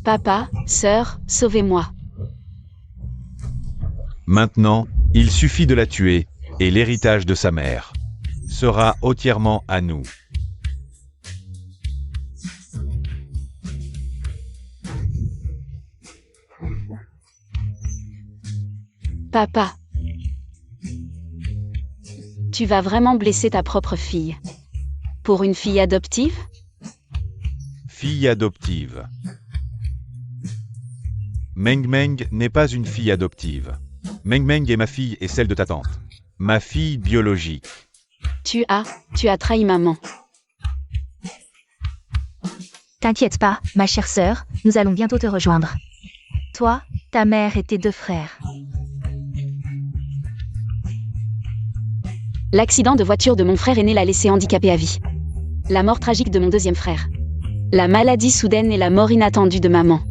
Papa, sœur, sauvez-moi. Maintenant, il suffit de la tuer, et l'héritage de sa mère sera entièrement à nous. Papa. Tu vas vraiment blesser ta propre fille. Pour une fille adoptive? Fille adoptive. Meng Meng n'est pas une fille adoptive. Meng Meng est ma fille et celle de ta tante. Ma fille biologique. Tu as trahi maman. T'inquiète pas, ma chère sœur, nous allons bientôt te rejoindre. Toi, ta mère et tes 2 frères. L'accident de voiture de mon frère aîné l'a laissé handicapé à vie. La mort tragique de mon 2e frère. La maladie soudaine et la mort inattendue de maman.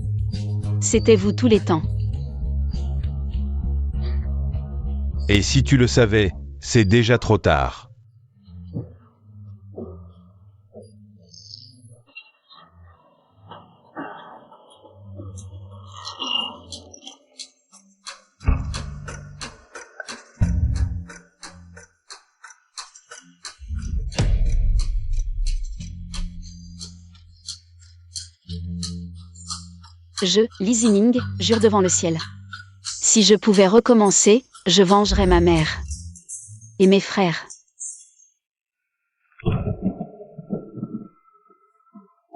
C'était vous tous les temps. Et si tu le savais, c'est déjà trop tard. Je, Li Zining, jure devant le ciel. Si je pouvais recommencer, je vengerais ma mère. Et mes frères.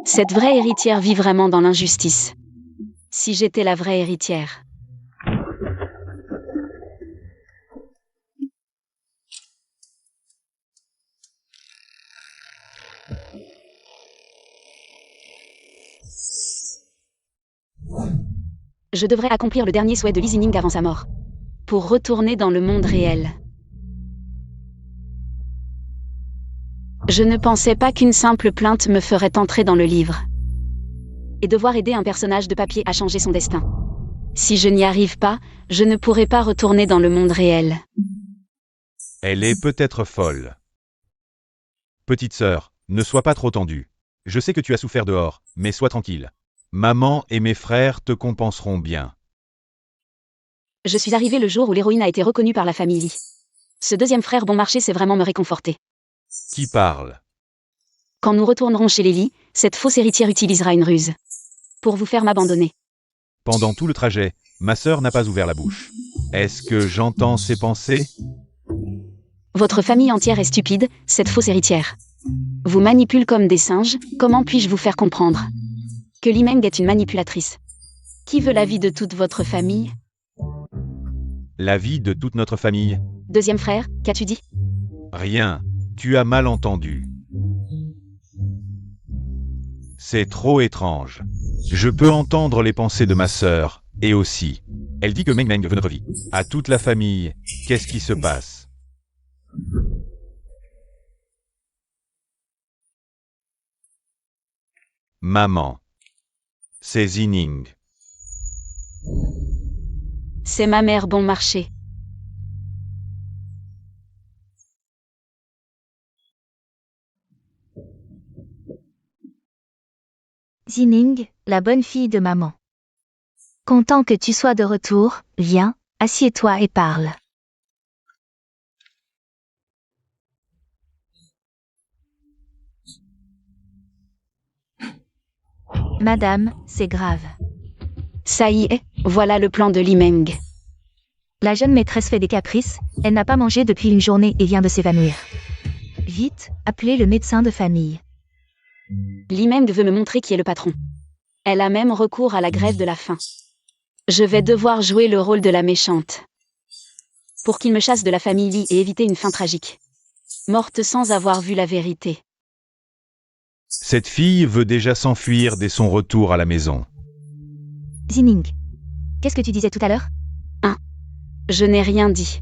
Cette vraie héritière vit vraiment dans l'injustice. Si j'étais la vraie héritière. Je devrais accomplir le dernier souhait de Li Zining avant sa mort. Pour retourner dans le monde réel. Je ne pensais pas qu'une simple plainte me ferait entrer dans le livre. Et devoir aider un personnage de papier à changer son destin. Si je n'y arrive pas, je ne pourrai pas retourner dans le monde réel. Elle est peut-être folle. Petite sœur, ne sois pas trop tendue. Je sais que tu as souffert dehors, mais sois tranquille. Maman et mes frères te compenseront bien. Je suis arrivée le jour où l'héroïne a été reconnue par la famille Li. Ce 2e frère bon marché sait vraiment me réconforter. Qui parle? Quand nous retournerons chez les Li, cette fausse héritière utilisera une ruse. Pour vous faire m'abandonner. Pendant tout le trajet, ma sœur n'a pas ouvert la bouche. Est-ce que j'entends ses pensées? Votre famille entière est stupide, cette fausse héritière. Vous manipule comme des singes, comment puis-je vous faire comprendre? Que Li Meng est une manipulatrice. Qui veut la vie de toute votre famille? La vie de toute notre famille? 2e frère, qu'as-tu dit? Rien, tu as mal entendu. C'est trop étrange. Je peux entendre les pensées de ma sœur, et aussi. Elle dit que Meng Meng veut notre vie. À toute la famille, qu'est-ce qui se passe? Maman. C'est Zining. C'est ma mère bon marché. Zining, la bonne fille de maman. Content que tu sois de retour, viens, assieds-toi et parle. Madame, c'est grave. Ça y est, voilà le plan de Li Meng. La jeune maîtresse fait des caprices, elle n'a pas mangé depuis une journée et vient de s'évanouir. Vite, appelez le médecin de famille. Li Meng veut me montrer qui est le patron. Elle a même recours à la grève de la faim. Je vais devoir jouer le rôle de la méchante. Pour qu'il me chasse de la famille Li et éviter une fin tragique. Morte sans avoir vu la vérité. Cette fille veut déjà s'enfuir dès son retour à la maison. Zining, qu'est-ce que tu disais tout à l'heure? Je n'ai rien dit.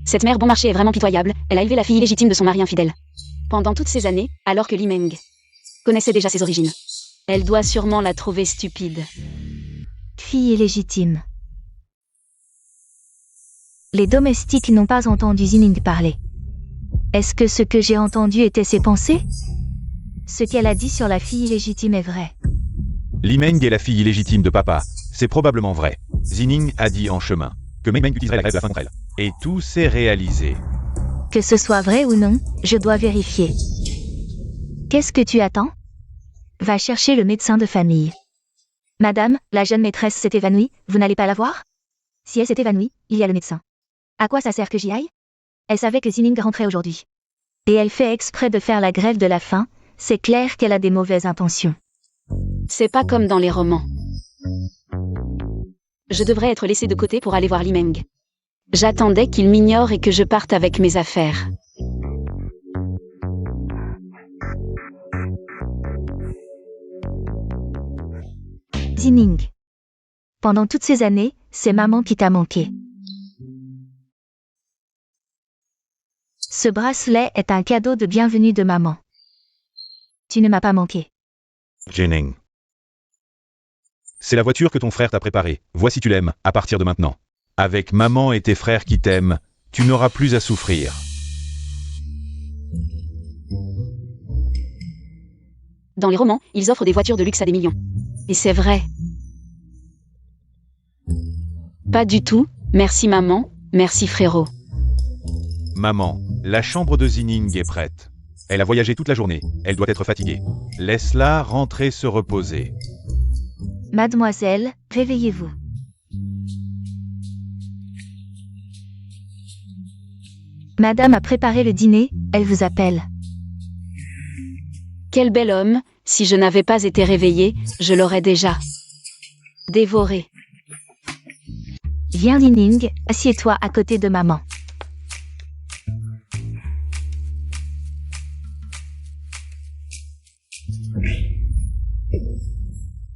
Cette mère bon marché est vraiment pitoyable, elle a élevé la fille illégitime de son mari infidèle. Pendant toutes ces années, alors que Li Meng connaissait déjà ses origines. Elle doit sûrement la trouver stupide. Fille illégitime. Les domestiques n'ont pas entendu Zining parler. Est-ce que ce que j'ai entendu était ses pensées? Ce qu'elle a dit sur la fille illégitime est vrai. Li Meng est la fille illégitime de papa. C'est probablement vrai. Zining a dit en chemin que Meng Meng utiliserait la grève de la faim contre elle. Et tout s'est réalisé. Que ce soit vrai ou non, je dois vérifier. Qu'est-ce que tu attends? Va chercher le médecin de famille. Madame, la jeune maîtresse s'est évanouie, vous n'allez pas la voir? Si elle s'est évanouie, il y a le médecin. À quoi ça sert que j'y aille? Elle savait que Zining rentrait aujourd'hui. Et elle fait exprès de faire la grève de la faim, c'est clair qu'elle a des mauvaises intentions. C'est pas comme dans les romans. Je devrais être laissée de côté pour aller voir Li Meng. J'attendais qu'il m'ignore et que je parte avec mes affaires. Zining. Pendant toutes ces années, c'est maman qui t'a manqué. Ce bracelet est un cadeau de bienvenue de maman. Tu ne m'as pas manqué. Jining. C'est la voiture que ton frère t'a préparée. Vois si tu l'aimes, à partir de maintenant. Avec maman et tes frères qui t'aiment, tu n'auras plus à souffrir. Dans les romans, ils offrent des voitures de luxe à des millions. Et c'est vrai. Pas du tout, merci maman, merci frérot. Maman, la chambre de Zining est prête. Elle a voyagé toute la journée, elle doit être fatiguée. Laisse-la rentrer se reposer. Mademoiselle, réveillez-vous. Madame a préparé le dîner, elle vous appelle. Quel bel homme, si je n'avais pas été réveillée, je l'aurais déjà dévoré. Viens Zining, assieds-toi à côté de maman.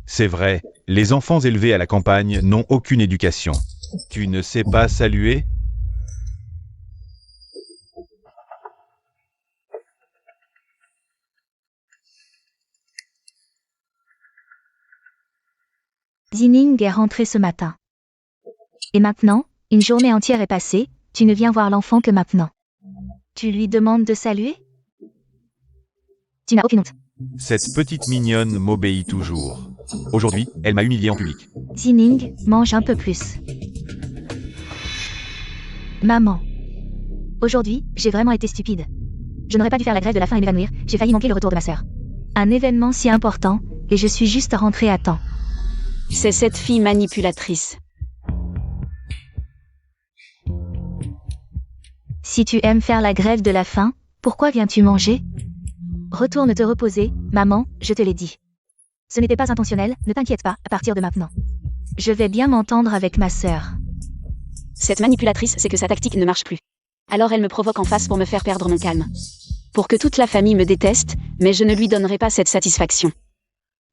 C'est vrai, les enfants élevés à la campagne n'ont aucune éducation. Tu ne sais pas saluer? Zining est rentré ce matin. Et maintenant, une journée entière est passée, tu ne viens voir l'enfant que maintenant. Tu lui demandes de saluer? Tu n'as aucune honte. Cette petite mignonne m'obéit toujours. Aujourd'hui, elle m'a humilié en public. Zining, mange un peu plus. Maman. Aujourd'hui, j'ai vraiment été stupide. Je n'aurais pas dû faire la grève de la faim et m'évanouir, j'ai failli manquer le retour de ma sœur. Un événement si important, et je suis juste rentrée à temps. C'est cette fille manipulatrice. Si tu aimes faire la grève de la faim, pourquoi viens-tu manger? Retourne te reposer, maman, je te l'ai dit. Ce n'était pas intentionnel, ne t'inquiète pas, à partir de maintenant. Je vais bien m'entendre avec ma sœur. Cette manipulatrice sait que sa tactique ne marche plus. Alors elle me provoque en face pour me faire perdre mon calme. Pour que toute la famille me déteste, mais je ne lui donnerai pas cette satisfaction.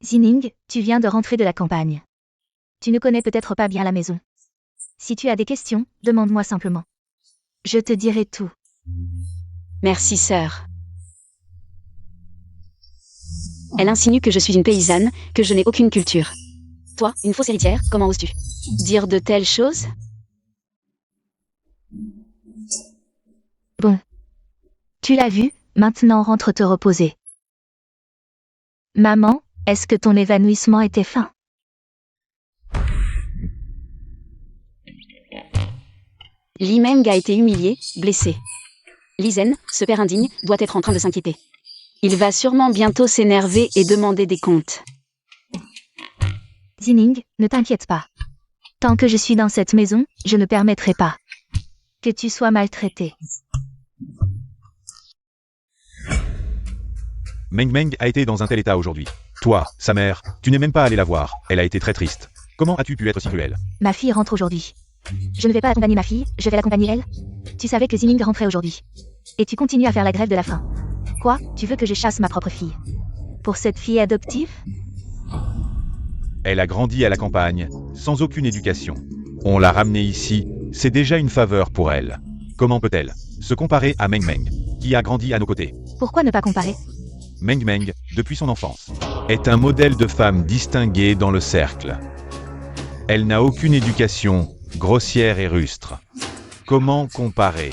Zining, tu viens de rentrer de la campagne. Tu ne connais peut-être pas bien la maison. Si tu as des questions, demande-moi simplement. Je te dirai tout. Merci sœur. Elle insinue que je suis une paysanne, que je n'ai aucune culture. Toi, une fausse héritière, comment oses-tu dire de telles choses? Bon. Tu l'as vu, maintenant rentre te reposer. Maman, est-ce que ton évanouissement était fin? Li Meng a été humilié, blessé. Li Zhen, ce père indigne, doit être en train de s'inquiéter. Il va sûrement bientôt s'énerver et demander des comptes. Zining, ne t'inquiète pas. Tant que je suis dans cette maison, je ne permettrai pas que tu sois maltraité. Meng Meng a été dans un tel état aujourd'hui. Toi, sa mère, tu n'es même pas allé la voir, elle a été très triste. Comment as-tu pu être si cruel? Ma fille rentre aujourd'hui. Je ne vais pas accompagner ma fille, je vais l'accompagner elle. Tu savais que Zining rentrait aujourd'hui. Et tu continues à faire la grève de la faim. Quoi, tu veux que je chasse ma propre fille? Pour cette fille adoptive? Elle a grandi à la campagne, sans aucune éducation. On l'a ramenée ici, c'est déjà une faveur pour elle. Comment peut-elle se comparer à Meng Meng, qui a grandi à nos côtés? Pourquoi ne pas comparer? Meng Meng, depuis son enfance, est un modèle de femme distinguée dans le cercle. Elle n'a aucune éducation, grossière et rustre. Comment comparer?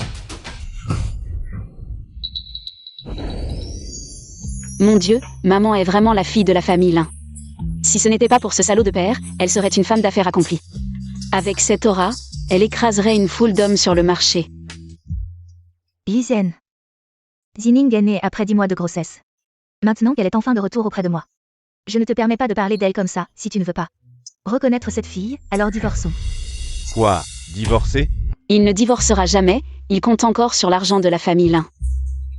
Mon Dieu, maman est vraiment la fille de la famille Lin. Si ce n'était pas pour ce salaud de père, elle serait une femme d'affaires accomplie. Avec cette aura, elle écraserait une foule d'hommes sur le marché. Lisienne. Zining est née après 10 mois de grossesse. Maintenant qu'elle est enfin de retour auprès de moi. Je ne te permets pas de parler d'elle comme ça, si tu ne veux pas reconnaître cette fille, alors divorçons. Quoi? Divorcer? Il ne divorcera jamais, il compte encore sur l'argent de la famille Lin.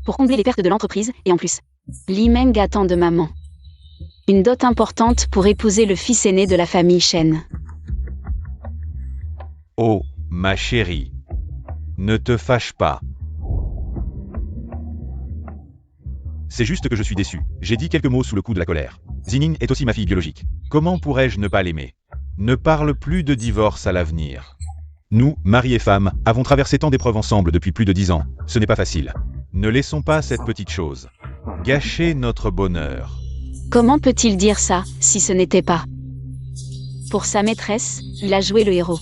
Pour combler les pertes de l'entreprise, et en plus, Li Meng attend de maman une dot importante pour épouser le fils aîné de la famille Shen. Oh, ma chérie. Ne te fâche pas. C'est juste que je suis déçu. J'ai dit quelques mots sous le coup de la colère. Zining est aussi ma fille biologique. Comment pourrais-je ne pas l'aimer? Ne parle plus de divorce à l'avenir. Nous, mari et femme, avons traversé tant d'épreuves ensemble depuis plus de 10 ans. Ce n'est pas facile. Ne laissons pas cette petite chose gâcher notre bonheur. Comment peut-il dire ça, si ce n'était pas pour sa maîtresse, il a joué le héros.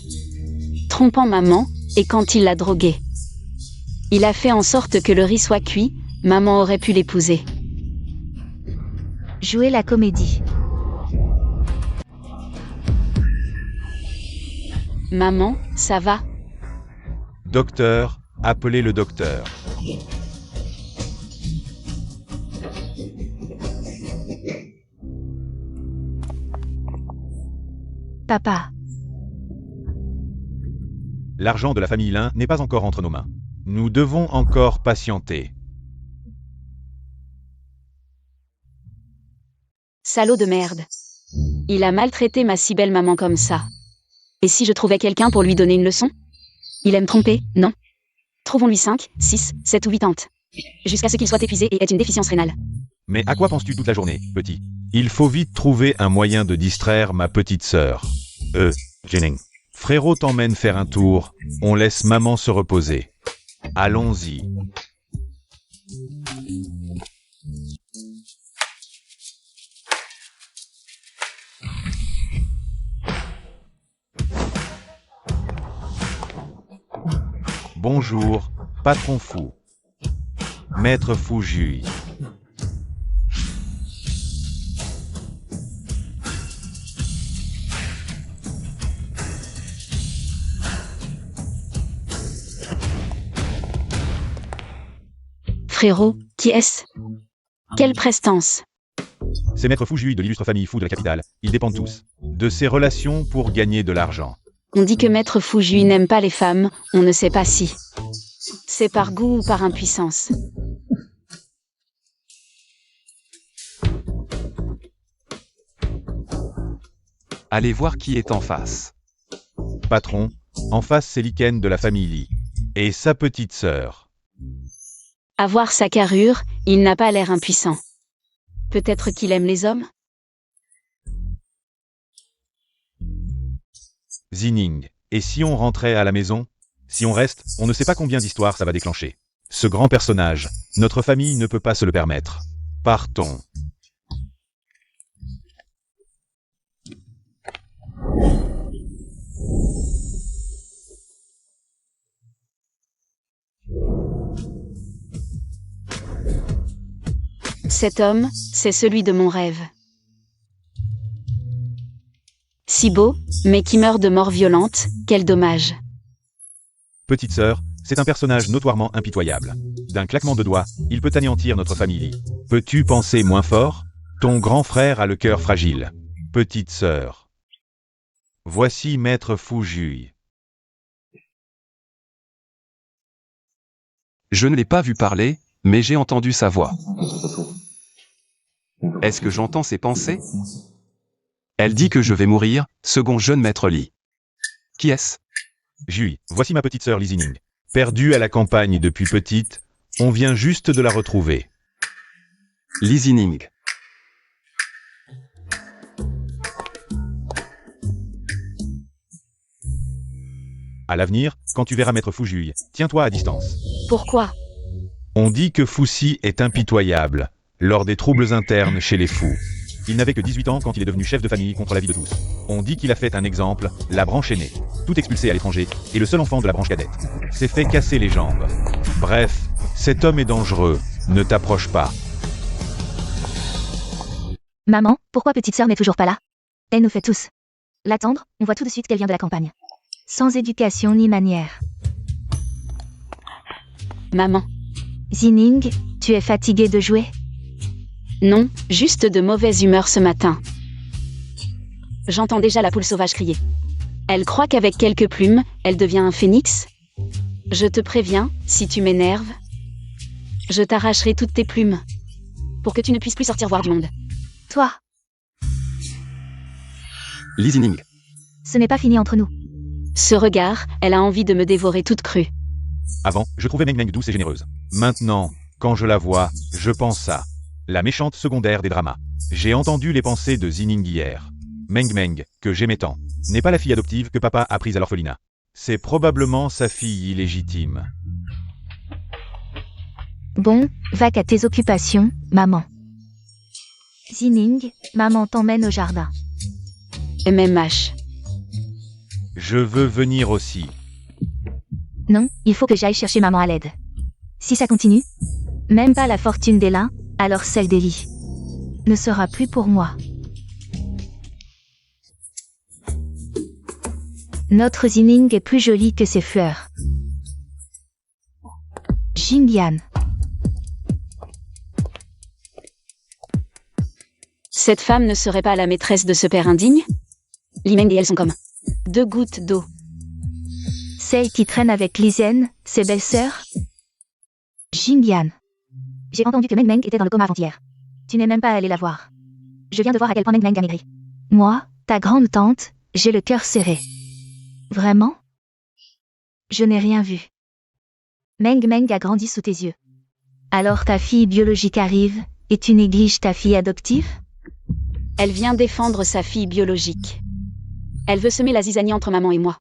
Trompant maman, et quand il l'a droguée. Il a fait en sorte que le riz soit cuit, maman aurait pu l'épouser. Jouer la comédie. Maman, ça va? Docteur, appelez le docteur. Papa. L'argent de la famille Lin n'est pas encore entre nos mains. Nous devons encore patienter. Salaud de merde. Il a maltraité ma si belle maman comme ça. Et si je trouvais quelqu'un pour lui donner une leçon? Il aime tromper, non? Trouvons-lui 5, 6, 7 ou 8 tantes. Jusqu'à ce qu'il soit épuisé et ait une déficience rénale. Mais à quoi penses-tu toute la journée, petit? Il faut vite trouver un moyen de distraire ma petite sœur. Jining. Frérot t'emmène faire un tour, on laisse maman se reposer. Allons-y. Bonjour, patron fou. Maître Fu Jui. Frérot, qui est-ce? Quelle prestance? C'est Maître Fu Jui de l'illustre famille Fu de la capitale. Ils dépendent tous de ses relations pour gagner de l'argent. On dit que Maître Fu Jui n'aime pas les femmes, on ne sait pas si c'est par goût ou par impuissance. Allez voir qui est en face. Patron, en face c'est Liken de la famille Li. Et sa petite sœur. À voir sa carrure, il n'a pas l'air impuissant. Peut-être qu'il aime les hommes? Zining. Et si on rentrait à la maison? Si on reste, on ne sait pas combien d'histoires ça va déclencher. Ce grand personnage, notre famille ne peut pas se le permettre. Partons. Cet homme, c'est celui de mon rêve. Si beau, mais qui meurt de mort violente, quel dommage. Petite sœur, c'est un personnage notoirement impitoyable. D'un claquement de doigts, il peut anéantir notre famille. Peux-tu penser moins fort? Ton grand frère a le cœur fragile. Petite sœur. Voici Maître Fu Jui. Je ne l'ai pas vu parler, mais j'ai entendu sa voix. Est-ce que j'entends ses pensées? Elle dit que je vais mourir, second jeune maître Li. Qui est-ce? Jui, voici ma petite sœur Li Zining. Perdue à la campagne depuis petite, on vient juste de la retrouver. Li Zining. À l'avenir, quand tu verras Maître Fu Jui, tiens-toi à distance. Pourquoi? On dit que Fu Si est impitoyable lors des troubles internes chez les fous. Il n'avait que 18 ans quand il est devenu chef de famille contre l'avis de tous. On dit qu'il a fait un exemple, la branche aînée, tout expulsé à l'étranger, et le seul enfant de la branche cadette. S'est fait casser les jambes. Bref, cet homme est dangereux, ne t'approche pas. Maman, pourquoi petite sœur n'est toujours pas là? Elle nous fait tous. L'attendre, on voit tout de suite qu'elle vient de la campagne. Sans éducation ni manière. Maman. Zining, tu es fatiguée de jouer? Non, juste de mauvaise humeur ce matin. J'entends déjà la poule sauvage crier. Elle croit qu'avec quelques plumes, elle devient un phénix? Je te préviens, si tu m'énerves, je t'arracherai toutes tes plumes. Pour que tu ne puisses plus sortir voir du monde. Toi, Lee Zining. ce n'est pas fini entre nous. Ce regard, elle a envie de me dévorer toute crue. Avant, je trouvais Meng Meng douce et généreuse. Maintenant, quand je la vois, je pense à la méchante secondaire des dramas. J'ai entendu les pensées de Zining hier. Meng Meng, que j'aimais tant, n'est pas la fille adoptive que papa a prise à l'orphelinat. C'est probablement sa fille illégitime. Bon, va qu'à tes occupations, maman. Zining, maman t'emmène au jardin. MMH. Je veux venir aussi. Non, il faut que j'aille chercher maman à l'aide. Si ça continue, même pas la fortune d'Ella, alors celle d'Ellie ne sera plus pour moi. Notre Zining est plus jolie que ses fleurs. Jingyan. Cette femme ne serait pas la maîtresse de ce père indigne? Li Meng et elle sont comme 2 gouttes d'eau. Celle qui traîne avec Lizen, ses belles-sœurs? Jingyan. J'ai entendu que Meng Meng était dans le coma avant-hier. Tu n'es même pas allé la voir. Je viens de voir à quel point Meng Meng a maigri. Moi, ta grande tante, j'ai le cœur serré. Vraiment? Je n'ai rien vu. Meng Meng a grandi sous tes yeux. Alors ta fille biologique arrive, et tu négliges ta fille adoptive? Elle vient défendre sa fille biologique. Elle veut semer la zizanie entre maman et moi.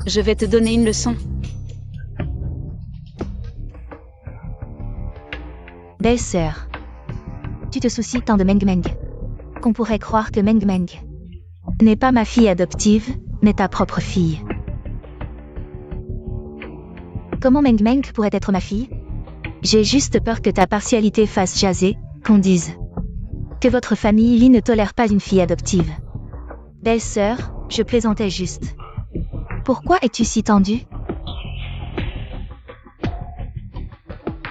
Je vais te donner une leçon. Belle-sœur. Tu te soucies tant de Meng Meng qu'on pourrait croire que Meng Meng n'est pas ma fille adoptive, mais ta propre fille. Comment Meng Meng pourrait être ma fille? J'ai juste peur que ta partialité fasse jaser, qu'on dise que votre famille Lee ne tolère pas une fille adoptive. Belle-sœur, je plaisantais juste. Pourquoi es-tu si tendue?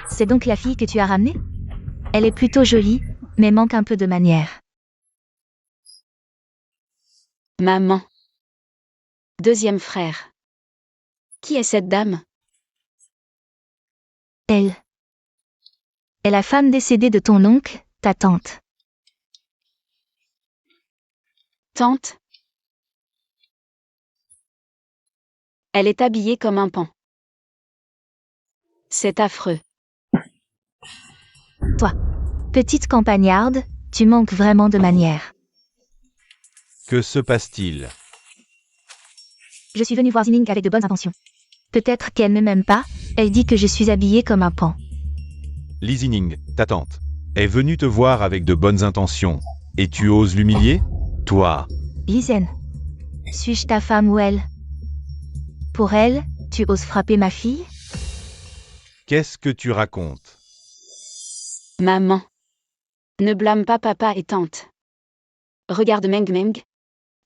C'est donc la fille que tu as ramenée? Elle est plutôt jolie, mais manque un peu de manière. Maman. Deuxième frère. Qui est cette dame? Elle est la femme décédée de ton oncle, ta tante. Tante? Elle est habillée comme un pan. C'est affreux. Toi, petite campagnarde, tu manques vraiment de manière. Que se passe-t-il? Je suis venue voir Zining avec de bonnes intentions. Peut-être qu'elle ne m'aime pas, elle dit que je suis habillée comme un pan. Lee Zining, ta tante, est venue te voir avec de bonnes intentions. Et tu oses l'humilier? Toi. Lizen. Suis-je ta femme ou elle? Pour elle, tu oses frapper ma fille? Qu'est-ce que tu racontes? Maman. Ne blâme pas papa et tante. Regarde Meng Meng.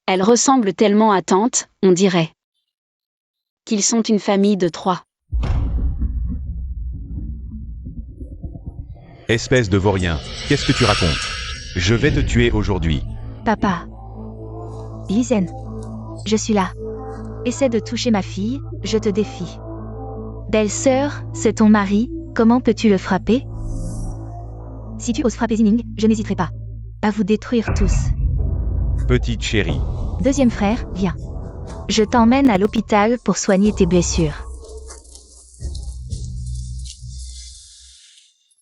Elle ressemble tellement à tante, on dirait qu'ils sont une famille de 3. Espèce de vaurien, qu'est-ce que tu racontes? Je vais te tuer aujourd'hui. Papa. Lizen. Je suis là. Essaie de toucher ma fille, je te défie. Belle-sœur, c'est ton mari, comment peux-tu le frapper? Si tu oses frapper Zining, je n'hésiterai pas à vous détruire tous. Petite chérie. Deuxième frère, viens. Je t'emmène à l'hôpital pour soigner tes blessures.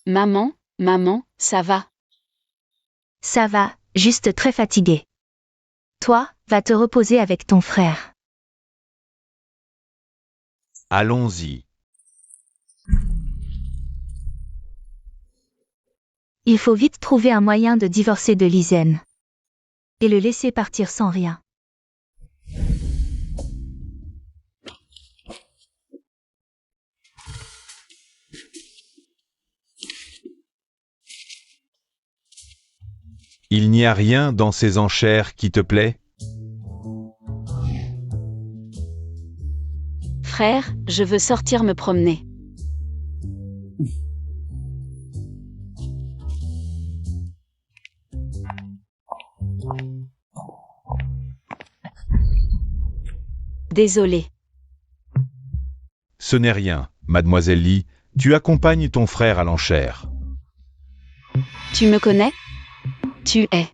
Maman, ça va? Ça va, juste très fatigué. Toi, va te reposer avec ton frère. Allons-y. Il faut vite trouver un moyen de divorcer de Lizen. Et le laisser partir sans rien. Il n'y a rien dans ces enchères qui te plaît? Frère, je veux sortir me promener. Désolé. Ce n'est rien, mademoiselle Lee, tu accompagnes ton frère à l'enchère. Tu me connais? Tu es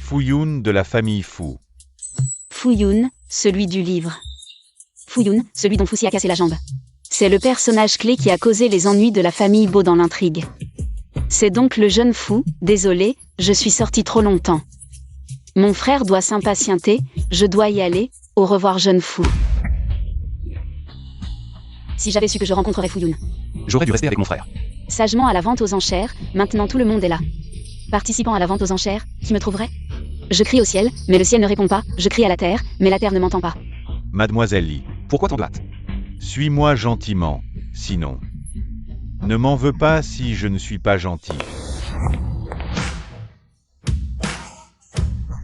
Fuyun de la famille Fu. Fuyun, celui du livre. Fuyun, celui dont Fuxi a cassé la jambe. C'est le personnage clé qui a causé les ennuis de la famille Bo dans l'intrigue. C'est donc le jeune fou, désolé, je suis sorti trop longtemps. Mon frère doit s'impatienter, je dois y aller, au revoir jeune fou. Si j'avais su que je rencontrerais Fuyun. J'aurais dû rester avec mon frère. Sagement à la vente aux enchères, maintenant tout le monde est là. Participant à la vente aux enchères, qui me trouverait? Je crie au ciel, mais le ciel ne répond pas, je crie à la terre, mais la terre ne m'entend pas. Mademoiselle Lee, Pourquoi tant de hâte? suis-moi gentiment, sinon. Ne m'en veux pas si je ne suis pas gentil.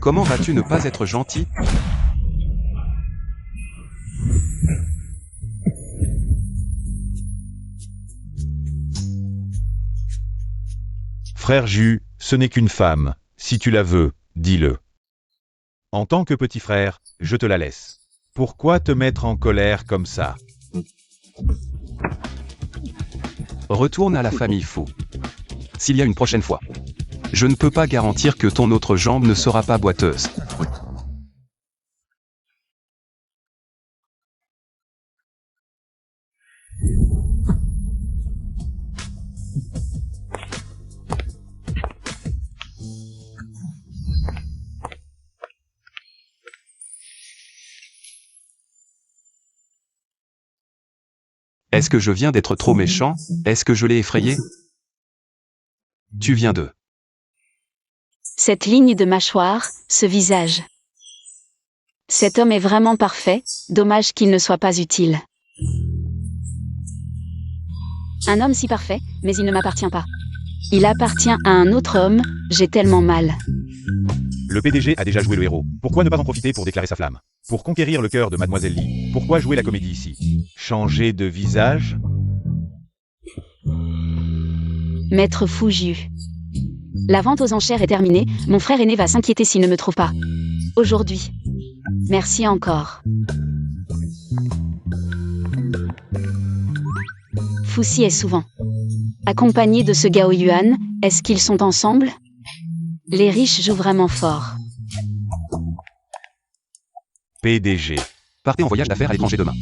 Comment vas-tu ne pas être gentil? Frère Ju, ce n'est qu'une femme, si tu la veux, dis-le. En tant que petit frère, je te la laisse. Pourquoi te mettre en colère comme ça? Retourne à la famille Fu. S'il y a une prochaine fois. Je ne peux pas garantir que ton autre jambe ne sera pas boiteuse. Est-ce que je viens d'être trop méchant? Est-ce que je l'ai effrayé? Tu viens de... Cette ligne de mâchoire, ce visage. Cet homme est vraiment parfait, dommage qu'il ne soit pas utile. Un homme si parfait, mais il ne m'appartient pas. Il appartient à un autre homme, j'ai tellement mal. Le PDG a déjà joué le héros. Pourquoi ne pas en profiter pour déclarer sa flamme? Pour conquérir le cœur de Mademoiselle Lee. Pourquoi jouer la comédie ici? Changer de visage? Maître Fuju. La vente aux enchères est terminée, mon frère aîné va s'inquiéter s'il ne me trouve pas. Aujourd'hui. Merci encore. Fuxi est souvent accompagné de ce Gao Yuan, est-ce qu'ils sont ensemble? Les riches jouent vraiment fort. PDG. Partez en voyage d'affaires à l'étranger demain.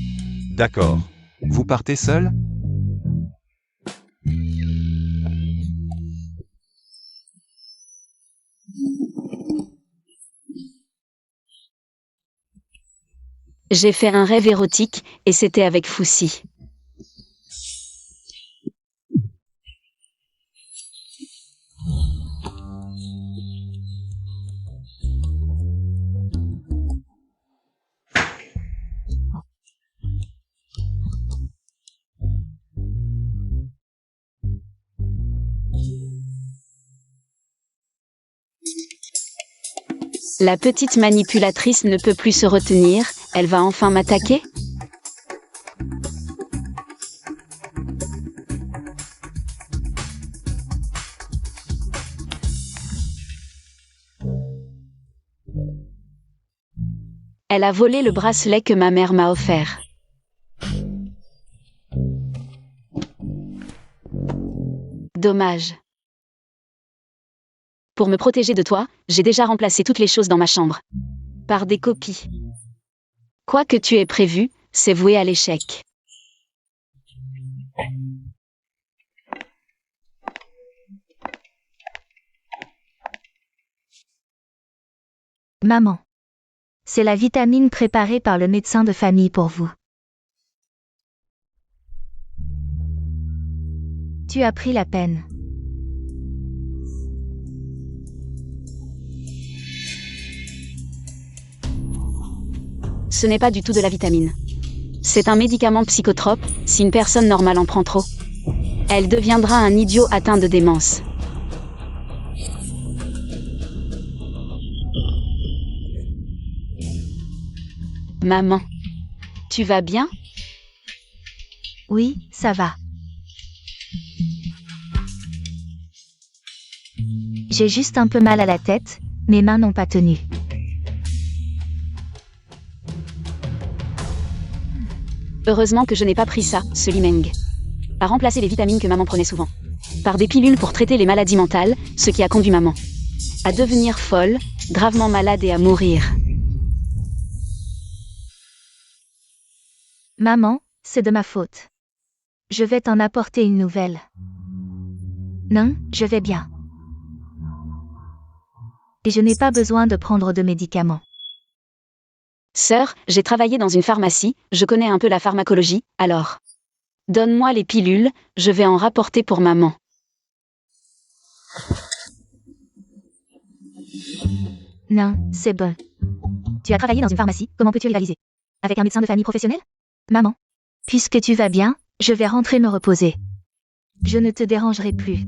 D'accord. Vous partez seul? J'ai fait un rêve érotique, et c'était avec Fuxi. La petite manipulatrice ne peut plus se retenir, elle va enfin m'attaquer? Elle a volé le bracelet que ma mère m'a offert. Dommage. Pour me protéger de toi, j'ai déjà remplacé toutes les choses dans ma chambre. Par des copies. Quoi que tu aies prévu, c'est voué à l'échec. Maman. C'est la vitamine préparée par le médecin de famille pour vous. Tu as pris la peine. Ce n'est pas du tout de la vitamine. C'est un médicament psychotrope, si une personne normale en prend trop. Elle deviendra un idiot atteint de démence. Maman. Tu vas bien? Oui, ça va. J'ai juste un peu mal à la tête, mes mains n'ont pas tenu. Heureusement que je n'ai pas pris ça, ce Limeng. A remplacé les vitamines que maman prenait souvent. Par des pilules pour traiter les maladies mentales, ce qui a conduit maman à devenir folle, gravement malade et à mourir. Maman, c'est de ma faute. Je vais t'en apporter une nouvelle. Non, je vais bien. Et je n'ai pas besoin de prendre de médicaments. Sœur, j'ai travaillé dans une pharmacie, je connais un peu la pharmacologie, alors. Donne-moi les pilules, je vais en rapporter pour maman. Non, c'est bon. Tu as travaillé dans une pharmacie, comment peux-tu rivaliser? Avec un médecin de famille professionnel? Maman, puisque tu vas bien, je vais rentrer me reposer. Je ne te dérangerai plus.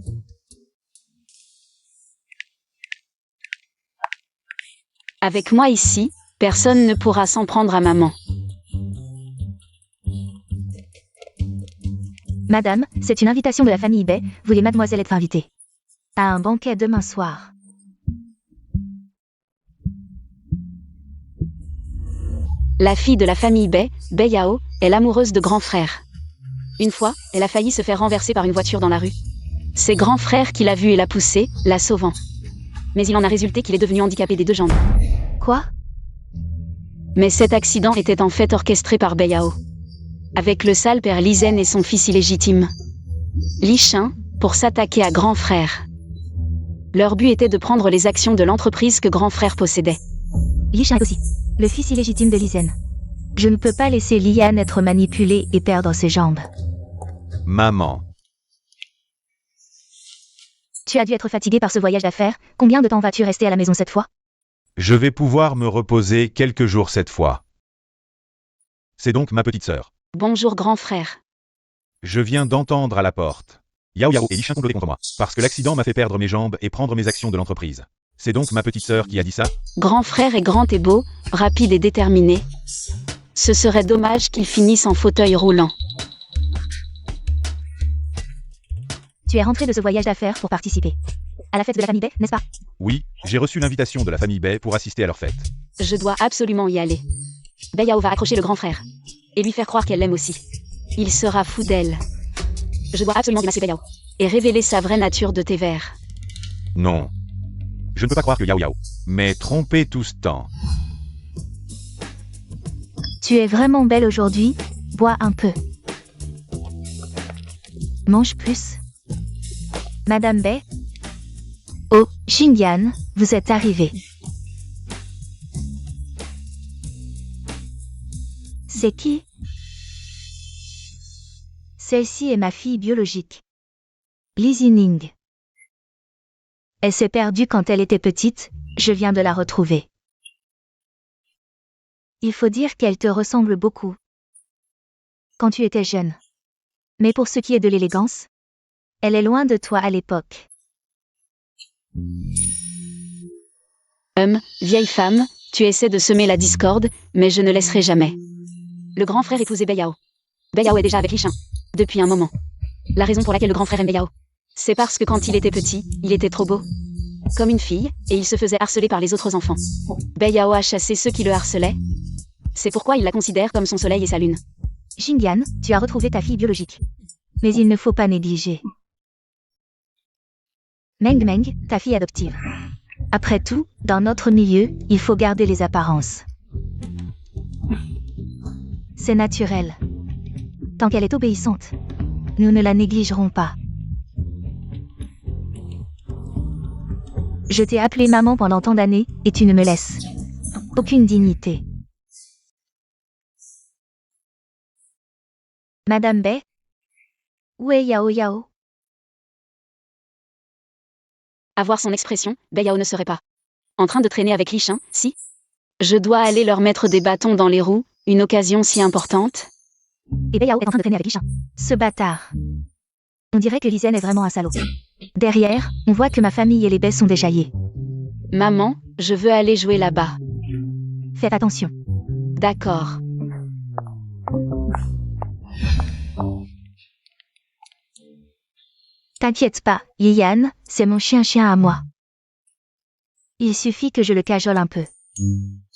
Avec moi ici, personne ne pourra s'en prendre à maman. Madame, c'est une invitation de la famille Bay, voulez mademoiselle être invitée à un banquet demain soir. La fille de la famille Bay, Bai Yao, est l'amoureuse de grand frère. Une fois, elle a failli se faire renverser par une voiture dans la rue. C'est grand frère qui l'a vue et l'a poussée, la sauvant. Mais il en a résulté qu'il est devenu handicapé des deux jambes. Quoi? Mais cet accident était en fait orchestré par Bai Yao. Avec le sale père Li Zhen et son fils illégitime, Li Shin, pour s'attaquer à grand frère. Leur but était de prendre les actions de l'entreprise que grand frère possédait. Li Shin est aussi le fils illégitime de Li Zhen. Je ne peux pas laisser Lian être manipulé et perdre ses jambes. Maman. Tu as dû être fatigué par ce voyage d'affaires, combien de temps vas-tu rester à la maison cette fois? Je vais pouvoir me reposer quelques jours cette fois. C'est donc ma petite sœur. Bonjour grand frère. Je viens d'entendre à la porte. Yao Yao et Li Shin complotaient contre moi, parce que l'accident m'a fait perdre mes jambes et prendre mes actions de l'entreprise. C'est donc ma petite sœur qui a dit ça? Grand frère est grand et beau, rapide et déterminé. Ce serait dommage qu'il finisse en fauteuil roulant. Tu es rentré de ce voyage d'affaires pour participer à la fête de la famille Bay, n'est-ce pas? Oui, j'ai reçu l'invitation de la famille Bay pour assister à leur fête. Je dois absolument y aller. Bai Yao va accrocher le grand frère et lui faire croire qu'elle l'aime aussi. Il sera fou d'elle. Je dois absolument démasquer Bai Yao et révéler sa vraie nature de thé vert. Non. Je ne peux pas croire que Yao Yao m'ait trompé tout ce temps. Tu es vraiment belle aujourd'hui, bois un peu. Mange plus. Madame Bay? Oh, Xingyan, vous êtes arrivée. C'est qui? Celle-ci est ma fille biologique. Li Zining. Elle s'est perdue quand elle était petite, je viens de la retrouver. Il faut dire qu'elle te ressemble beaucoup. Quand tu étais jeune. Mais pour ce qui est de l'élégance, elle est loin de toi à l'époque. Vieille femme, tu essaies de semer la discorde, mais je ne laisserai jamais. Le grand frère épousait Bai Yao. Bai Yao est déjà avec Li Shin. Depuis un moment. La raison pour laquelle le grand frère aime Bai Yao, c'est parce que quand il était petit, il était trop beau. Comme une fille, et il se faisait harceler par les autres enfants. Bai Yao a chassé ceux qui le harcelaient. C'est pourquoi il la considère comme son soleil et sa lune. Xingyan, tu as retrouvé ta fille biologique. Mais il ne faut pas négliger Meng Meng, ta fille adoptive. Après tout, dans notre milieu, il faut garder les apparences. C'est naturel. Tant qu'elle est obéissante, nous ne la négligerons pas. Je t'ai appelée maman pendant tant d'années, et tu ne me laisses aucune dignité. Madame Bay? Où est Yao Yao? À voir son expression, Bai Yao ne serait pas en train de traîner avec Li Shin, si? Je dois aller leur mettre des bâtons dans les roues, une occasion si importante. Et Bai Yao est en train de traîner avec Li Shin. Ce bâtard. On dirait que Li Zhen est vraiment un salaud. Derrière, on voit que ma famille et les Bay sont déchaillés. Maman, je veux aller jouer là-bas. Faites attention. D'accord. T'inquiète pas, Yiyan, c'est mon chien à moi. Il suffit que je le cajole un peu.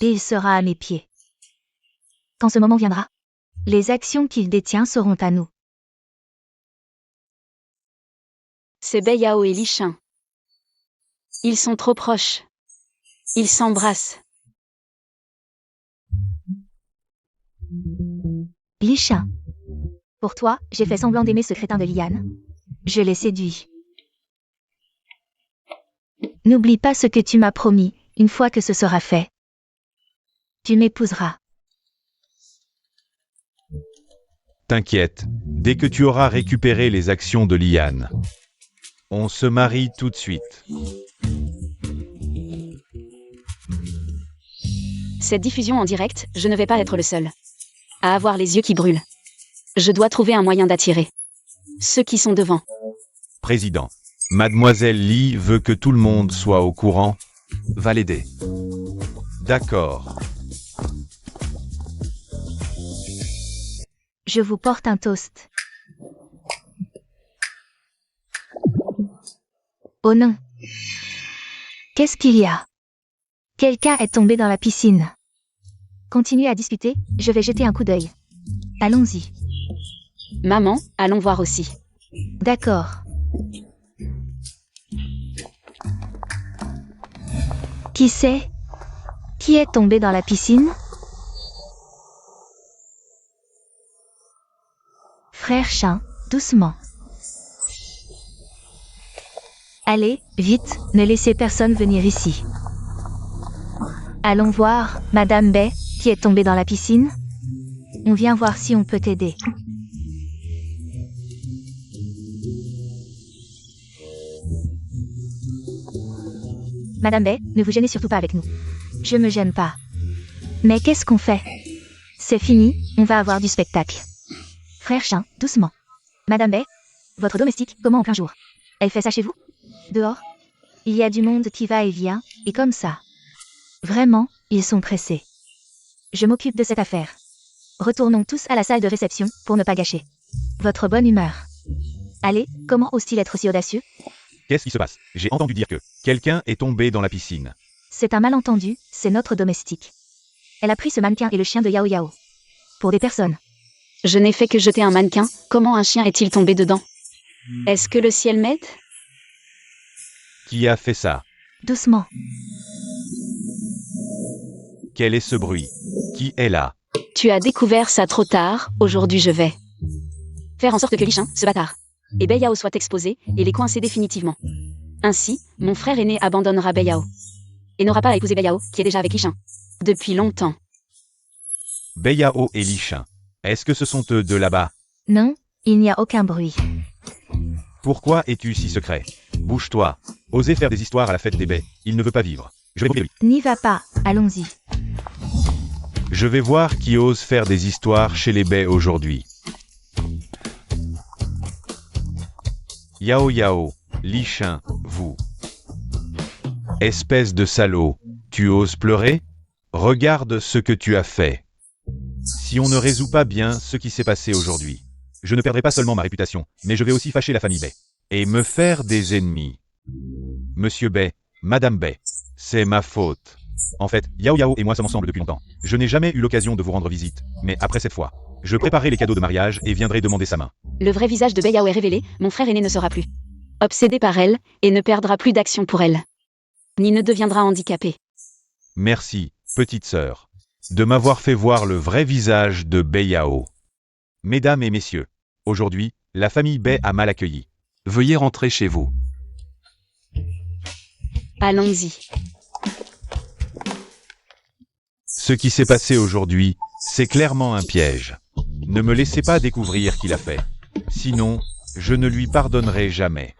Et il sera à mes pieds. Quand ce moment viendra, les actions qu'il détient seront à nous. C'est Bei Yao et Li Shin. Ils sont trop proches. Ils s'embrassent. Li Shin. Pour toi, j'ai fait semblant d'aimer ce crétin de Lian. Je l'ai séduit. N'oublie pas ce que tu m'as promis, une fois que ce sera fait. Tu m'épouseras. T'inquiète, dès que tu auras récupéré les actions de Lian, on se marie tout de suite. Cette diffusion en direct, je ne vais pas être le seul à avoir les yeux qui brûlent. Je dois trouver un moyen d'attirer ceux qui sont devant. Président, Mademoiselle Li veut que tout le monde soit au courant. Va l'aider. D'accord. Je vous porte un toast. Oh non. Qu'est-ce qu'il y a? Quelqu'un est tombé dans la piscine. Continuez à discuter, je vais jeter un coup d'œil. Allons-y. Maman, allons voir aussi. D'accord. Qui c'est? Qui est tombé dans la piscine? Frère Chin, doucement. Allez, vite, ne laissez personne venir ici. Allons voir, Madame Bei, qui est tombée dans la piscine. On vient voir si on peut t'aider. Madame Bei, ne vous gênez surtout pas avec nous. Je me gêne pas. Mais qu'est-ce qu'on fait? C'est fini, on va avoir du spectacle. Frère Chin, doucement. Madame Bei, votre domestique, comment en plein jour? Elle fait ça chez vous? Dehors? Il y a du monde qui va et vient, et comme ça. Vraiment, ils sont pressés. Je m'occupe de cette affaire. Retournons tous à la salle de réception, pour ne pas gâcher votre bonne humeur. Allez, comment ose-t-il être si audacieux? Qu'est-ce qui se passe? J'ai entendu dire que quelqu'un est tombé dans la piscine. C'est un malentendu, c'est notre domestique. Elle a pris ce mannequin et le chien de Yao Yao. Pour des personnes. Je n'ai fait que jeter un mannequin, comment un chien est-il tombé dedans? Est-ce que le ciel m'aide? Qui a fait ça? Doucement. Quel est ce bruit? Qui est là? Tu as découvert ça trop tard, aujourd'hui je vais faire en sorte que Li Shin, ce bâtard, et Bei Yao soient exposés, et les coincer définitivement. Ainsi, mon frère aîné abandonnera Bei Yao. Et n'aura pas à épouser Bei Yao, qui est déjà avec Li Shin. Depuis longtemps. Bei Yao et Li Shin. Est-ce que ce sont eux de là-bas? Non, il n'y a aucun bruit. Pourquoi es-tu si secret? Bouge-toi. Osez faire des histoires à la fête des baies. Il ne veut pas vivre. Je vais brûler lui. N'y va pas, allons-y. Je vais voir qui ose faire des histoires chez les baies aujourd'hui. Yao Yao, Li Shin, vous. Espèce de salaud, tu oses pleurer? Regarde ce que tu as fait. Si on ne résout pas bien ce qui s'est passé aujourd'hui, je ne perdrai pas seulement ma réputation, mais je vais aussi fâcher la famille Bei. Et me faire des ennemis. Monsieur Bei, Madame Bei, c'est ma faute. En fait, Yao Yao et moi sommes ensemble depuis longtemps. Je n'ai jamais eu l'occasion de vous rendre visite, mais après cette fois, je préparerai les cadeaux de mariage et viendrai demander sa main. Le vrai visage de Bei Yao est révélé, mon frère aîné ne sera plus obsédé par elle, et ne perdra plus d'action pour elle. Ni ne deviendra handicapé. Merci, petite sœur, de m'avoir fait voir le vrai visage de Bei Yao. Mesdames et messieurs, aujourd'hui, la famille Bei a mal accueilli. Veuillez rentrer chez vous. Allons-y. Ce qui s'est passé aujourd'hui, c'est clairement un piège. Ne me laissez pas découvrir qui l'a fait. Sinon, je ne lui pardonnerai jamais.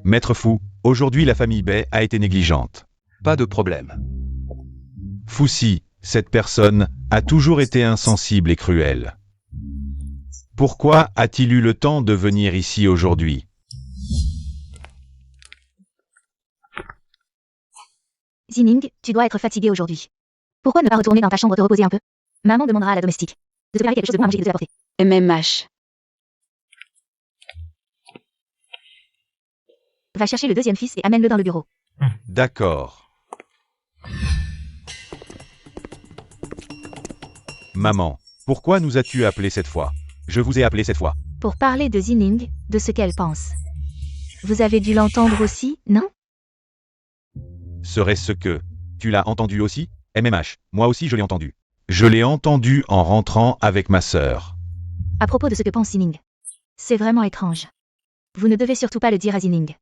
Maître Fu, aujourd'hui la famille Bei a été négligente. Pas de problème. Fuxi, cette personne, a toujours été insensible et cruelle. Pourquoi a-t-il eu le temps de venir ici aujourd'hui? Zining, tu dois être fatigué aujourd'hui. Pourquoi ne pas retourner dans ta chambre te reposer un peu? Maman demandera à la domestique de te préparer quelque chose de bon à manger et de te l'apporter. MMH. Va chercher le deuxième fils et amène-le dans le bureau. D'accord. Maman, pourquoi nous as-tu appelé cette fois? Je vous ai appelé cette fois. Pour parler de Zining, de ce qu'elle pense. Vous avez dû l'entendre aussi, non? Serait-ce que... Tu l'as entendu aussi? MMH, moi aussi je l'ai entendu. Je l'ai entendu en rentrant avec ma sœur. À propos de ce que pense Zining. C'est vraiment étrange. Vous ne devez surtout pas le dire à Zining.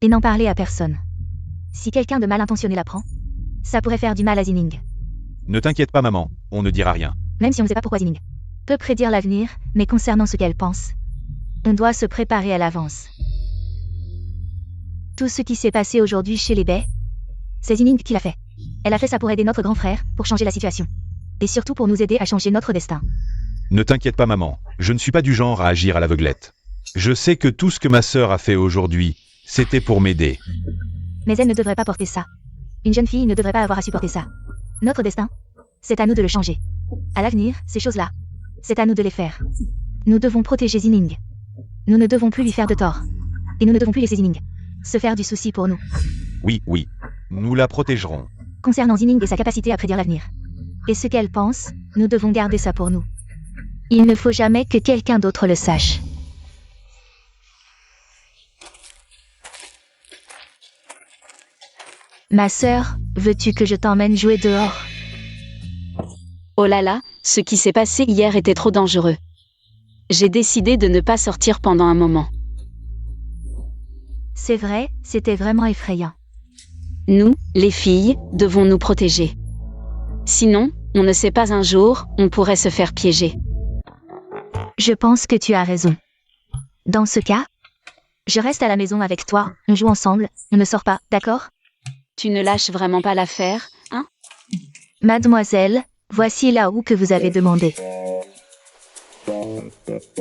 Et n'en parler à personne. Si quelqu'un de mal intentionné l'apprend, ça pourrait faire du mal à Zining. Ne t'inquiète pas maman, on ne dira rien. Même si on ne sait pas pourquoi Zining peut prédire l'avenir, mais concernant ce qu'elle pense, on doit se préparer à l'avance. Tout ce qui s'est passé aujourd'hui chez les baies, c'est Zining qui l'a fait. Elle a fait ça pour aider notre grand frère, pour changer la situation. Et surtout pour nous aider à changer notre destin. Ne t'inquiète pas maman, je ne suis pas du genre à agir à l'aveuglette. Je sais que tout ce que ma sœur a fait aujourd'hui, c'était pour m'aider. Mais elle ne devrait pas porter ça. Une jeune fille ne devrait pas avoir à supporter ça. Notre destin, c'est à nous de le changer. À l'avenir, ces choses-là, c'est à nous de les faire. Nous devons protéger Zining. Nous ne devons plus lui faire de tort. Et nous ne devons plus laisser Zining se faire du souci pour nous. Oui, nous la protégerons. Concernant Zining et sa capacité à prédire l'avenir. Et ce qu'elle pense, nous devons garder ça pour nous. Il ne faut jamais que quelqu'un d'autre le sache. Ma sœur, veux-tu que je t'emmène jouer dehors? Oh là là, ce qui s'est passé hier était trop dangereux. J'ai décidé de ne pas sortir pendant un moment. C'est vrai, c'était vraiment effrayant. Nous, les filles, devons nous protéger. Sinon, on ne sait pas un jour, on pourrait se faire piéger. Je pense que tu as raison. Dans ce cas, je reste à la maison avec toi, on joue ensemble, on ne sort pas, d'accord? Tu ne lâches vraiment pas l'affaire, hein? Mademoiselle, voici là où que vous avez demandé.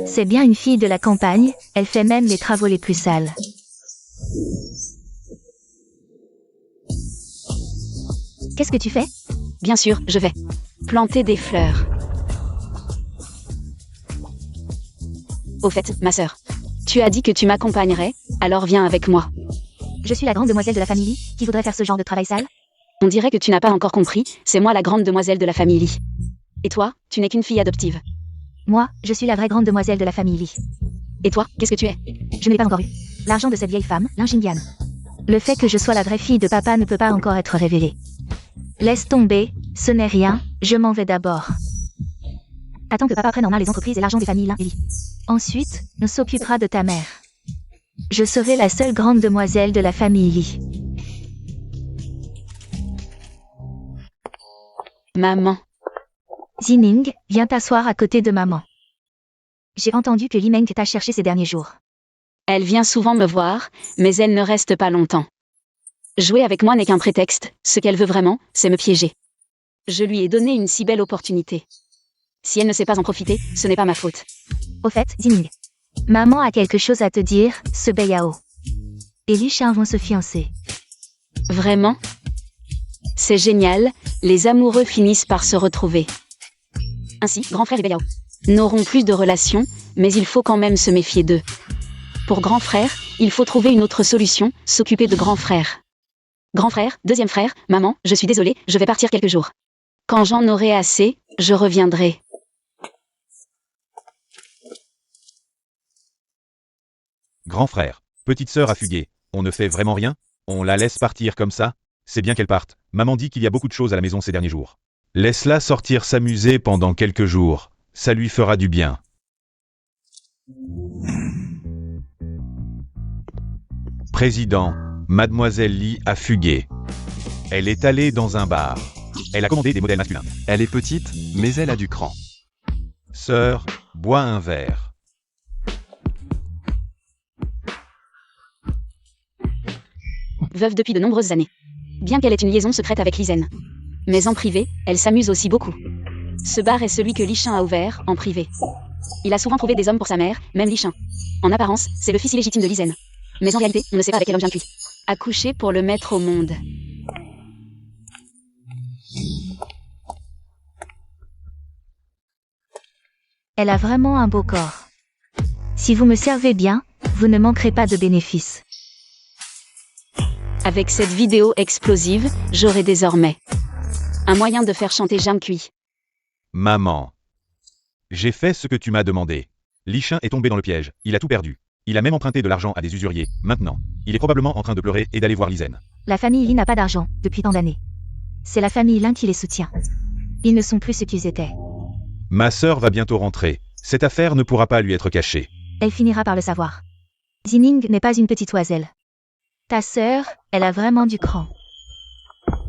C'est bien une fille de la campagne, elle fait même les travaux les plus sales. Qu'est-ce que tu fais? Bien sûr, je vais planter des fleurs. Au fait, ma sœur, tu as dit que tu m'accompagnerais, alors viens avec moi. Je suis la grande demoiselle de la famille qui voudrait faire ce genre de travail sale? On dirait que tu n'as pas encore compris, c'est moi la grande demoiselle de la famille. Et toi, tu n'es qu'une fille adoptive. Moi, je suis la vraie grande demoiselle de la famille. Et toi, qu'est-ce que tu es? Je ne l'ai pas encore eu. L'argent de cette vieille femme, l'ingéniane. Le fait que je sois la vraie fille de papa ne peut pas encore être révélé. Laisse tomber, ce n'est rien, je m'en vais d'abord. Attends que papa prenne en main les entreprises et l'argent des familles, Ellie. Ensuite, on s'occupera de ta mère. Je serai la seule grande demoiselle de la famille. Maman. Zining, viens t'asseoir à côté de maman. J'ai entendu que Li Meng t'a cherché ces derniers jours. Elle vient souvent me voir, mais elle ne reste pas longtemps. Jouer avec moi n'est qu'un prétexte, ce qu'elle veut vraiment, c'est me piéger. Je lui ai donné une si belle opportunité. Si elle ne sait pas en profiter, ce n'est pas ma faute. Au fait, Zining, maman a quelque chose à te dire, ce Beiyao. Et Li Shan vont se fiancer. Vraiment? C'est génial, les amoureux finissent par se retrouver. Ainsi, grand frère et Beiyao n'auront plus de relation, mais il faut quand même se méfier d'eux. Pour grand frère, il faut trouver une autre solution, s'occuper de grand frère. Grand frère, deuxième frère, maman, je suis désolée, je vais partir quelques jours. Quand j'en aurai assez, je reviendrai. Grand frère, petite sœur a fugué, on ne fait vraiment rien? On la laisse partir comme ça? C'est bien qu'elle parte, maman dit qu'il y a beaucoup de choses à la maison ces derniers jours. Laisse-la sortir s'amuser pendant quelques jours, ça lui fera du bien. Président, Mademoiselle Li a fugué. Elle est allée dans un bar. Elle a commandé des modèles masculins. Elle est petite, mais elle a du cran. Sœur, bois un verre. Veuve depuis de nombreuses années. Bien qu'elle ait une liaison secrète avec Lizen. Mais en privé, elle s'amuse aussi beaucoup. Ce bar est celui que Li Shan a ouvert, en privé. Il a souvent trouvé des hommes pour sa mère, même Li Shan. En apparence, c'est le fils illégitime de Lizen. Mais en réalité, on ne sait pas avec quel homme vient lui. Accoucher pour le mettre au monde. Elle a vraiment un beau corps. Si vous me servez bien, vous ne manquerez pas de bénéfices. Avec cette vidéo explosive, j'aurai désormais un moyen de faire chanter Zhang Kui. Maman. J'ai fait ce que tu m'as demandé. Li Shin est tombé dans le piège, il a tout perdu. Il a même emprunté de l'argent à des usuriers. Maintenant, il est probablement en train de pleurer et d'aller voir Lizen. La famille Li n'a pas d'argent, depuis tant d'années. C'est la famille Lin qui les soutient. Ils ne sont plus ce qu'ils étaient. Ma sœur va bientôt rentrer. Cette affaire ne pourra pas lui être cachée. Elle finira par le savoir. Zining n'est pas une petite oiselle. Ta sœur, elle a vraiment du cran.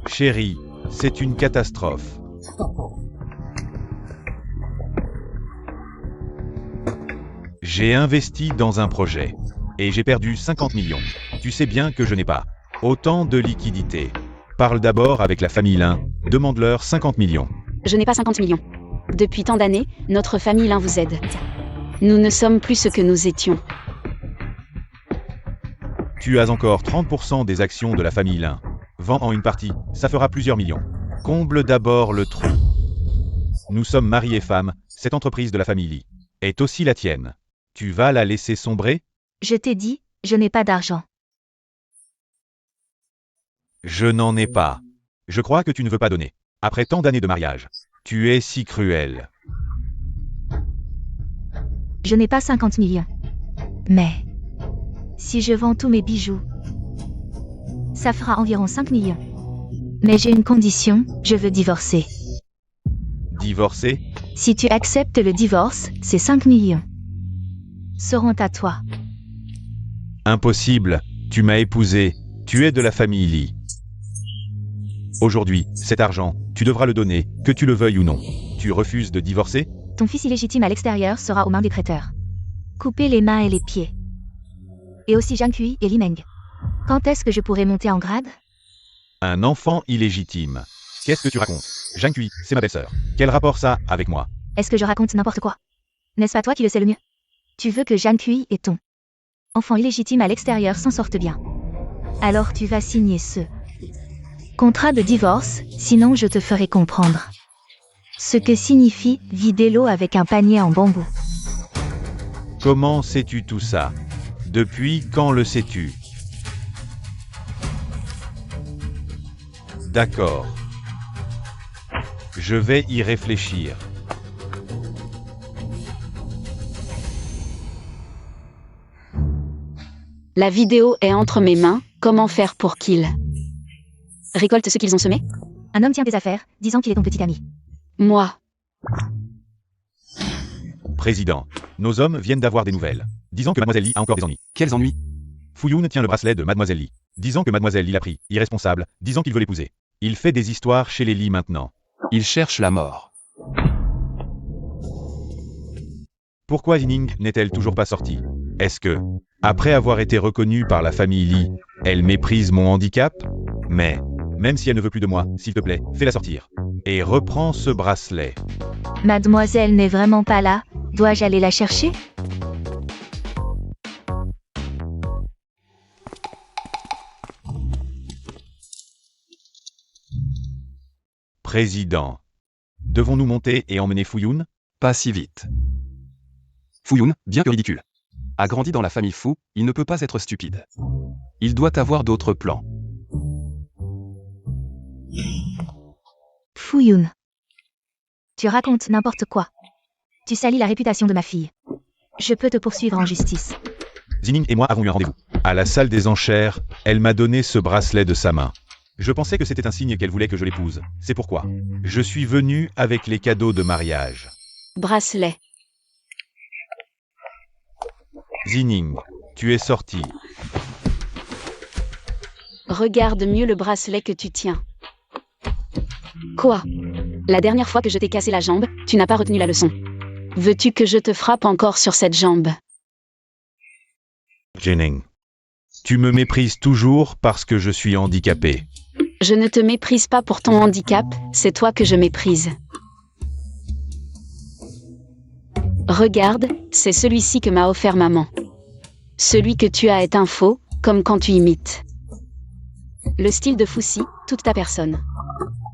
Chérie, c'est une catastrophe. J'ai investi dans un projet. Et j'ai perdu 50 millions. Tu sais bien que je n'ai pas autant de liquidités. Parle d'abord avec la famille Lin. Demande-leur 50 millions. Je n'ai pas 50 millions. Depuis tant d'années, notre famille Lin vous aide. Nous ne sommes plus ce que nous étions. Tu as encore 30% des actions de la famille Lin. Vends en une partie, ça fera plusieurs millions. Comble d'abord le trou. Nous sommes mari et femme, cette entreprise de la famille Li est aussi la tienne. Tu vas la laisser sombrer? Je t'ai dit, je n'ai pas d'argent. Je n'en ai pas. Je crois que tu ne veux pas donner. Après tant d'années de mariage. Tu es si cruel. Je n'ai pas 50 millions. Mais, si je vends tous mes bijoux, ça fera environ 5 millions. Mais j'ai une condition, je veux divorcer. Divorcer? Si tu acceptes le divorce, ces 5 millions seront à toi. Impossible. Tu m'as épousé. Tu es de la famille Li. Aujourd'hui, cet argent, tu devras le donner, que tu le veuilles ou non. Tu refuses de divorcer? Ton fils illégitime à l'extérieur sera aux mains des prêteurs. Coupez les mains et les pieds. Et aussi Zhang Kui et Li Meng. Quand est-ce que je pourrai monter en grade? Un enfant illégitime. Qu'est-ce que tu racontes? Zhang Kui, c'est ma belle-sœur. Quel rapport ça avec moi? Est-ce que je raconte n'importe quoi? N'est-ce pas toi qui le sais le mieux? Tu veux que Zhang Kui et ton enfant illégitime à l'extérieur s'en sortent bien. Alors tu vas signer ce contrat de divorce, sinon je te ferai comprendre ce que signifie vider l'eau avec un panier en bambou. Comment sais-tu tout ça? Depuis quand le sais-tu? D'accord. Je vais y réfléchir. La vidéo est entre mes mains, comment faire pour qu'ils récoltent ce qu'ils ont semé? Un homme tient tes affaires, disant qu'il est ton petit ami. Moi. Président, nos hommes viennent d'avoir des nouvelles. Disant que Mademoiselle Li a encore des ennuis. Quels ennuis? Fuyun tient le bracelet de Mademoiselle Li. Disant que Mademoiselle Li l'a pris, irresponsable, disant qu'il veut l'épouser. Il fait des histoires chez les Li maintenant. Il cherche la mort. Pourquoi Zining n'est-elle toujours pas sortie? Est-ce que, après avoir été reconnue par la famille Li, elle méprise mon handicap? Mais, même si elle ne veut plus de moi, s'il te plaît, fais-la sortir. Et reprends ce bracelet. Mademoiselle n'est vraiment pas là, dois-je aller la chercher? Président. Devons-nous monter et emmener Fuyun? Pas si vite. Fuyun, bien que ridicule, a grandi dans la famille Fu, il ne peut pas être stupide. Il doit avoir d'autres plans. Fuyun. Tu racontes n'importe quoi. Tu salis la réputation de ma fille. Je peux te poursuivre en justice. Zining et moi avons eu un rendez-vous. À la salle des enchères, elle m'a donné ce bracelet de sa main. Je pensais que c'était un signe qu'elle voulait que je l'épouse. C'est pourquoi je suis venu avec les cadeaux de mariage. Bracelet. Zining, tu es sorti. Regarde mieux le bracelet que tu tiens. Quoi? La dernière fois que je t'ai cassé la jambe, tu n'as pas retenu la leçon. Veux-tu que je te frappe encore sur cette jambe? Zining. Tu me méprises toujours parce que je suis handicapé. Je ne te méprise pas pour ton handicap, c'est toi que je méprise. Regarde, c'est celui-ci que m'a offert maman. Celui que tu as est un faux, comme quand tu imites. Le style de Fuxi, toute ta personne,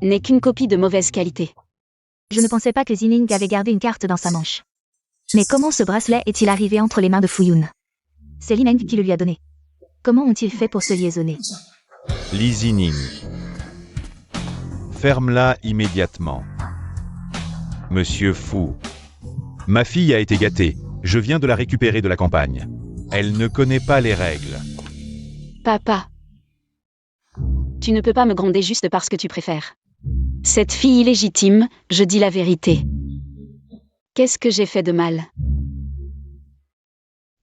n'est qu'une copie de mauvaise qualité. Je ne pensais pas que Zining avait gardé une carte dans sa manche. Mais comment ce bracelet est-il arrivé entre les mains de Fuyun? C'est Li Meng qui le lui a donné. Comment ont-ils fait pour se liaisonner? Li Zining. Ferme-la immédiatement. Monsieur Fu. Ma fille a été gâtée. Je viens de la récupérer de la campagne. Elle ne connaît pas les règles. Papa. Tu ne peux pas me gronder juste parce que tu préfères. Cette fille illégitime, je dis la vérité. Qu'est-ce que j'ai fait de mal?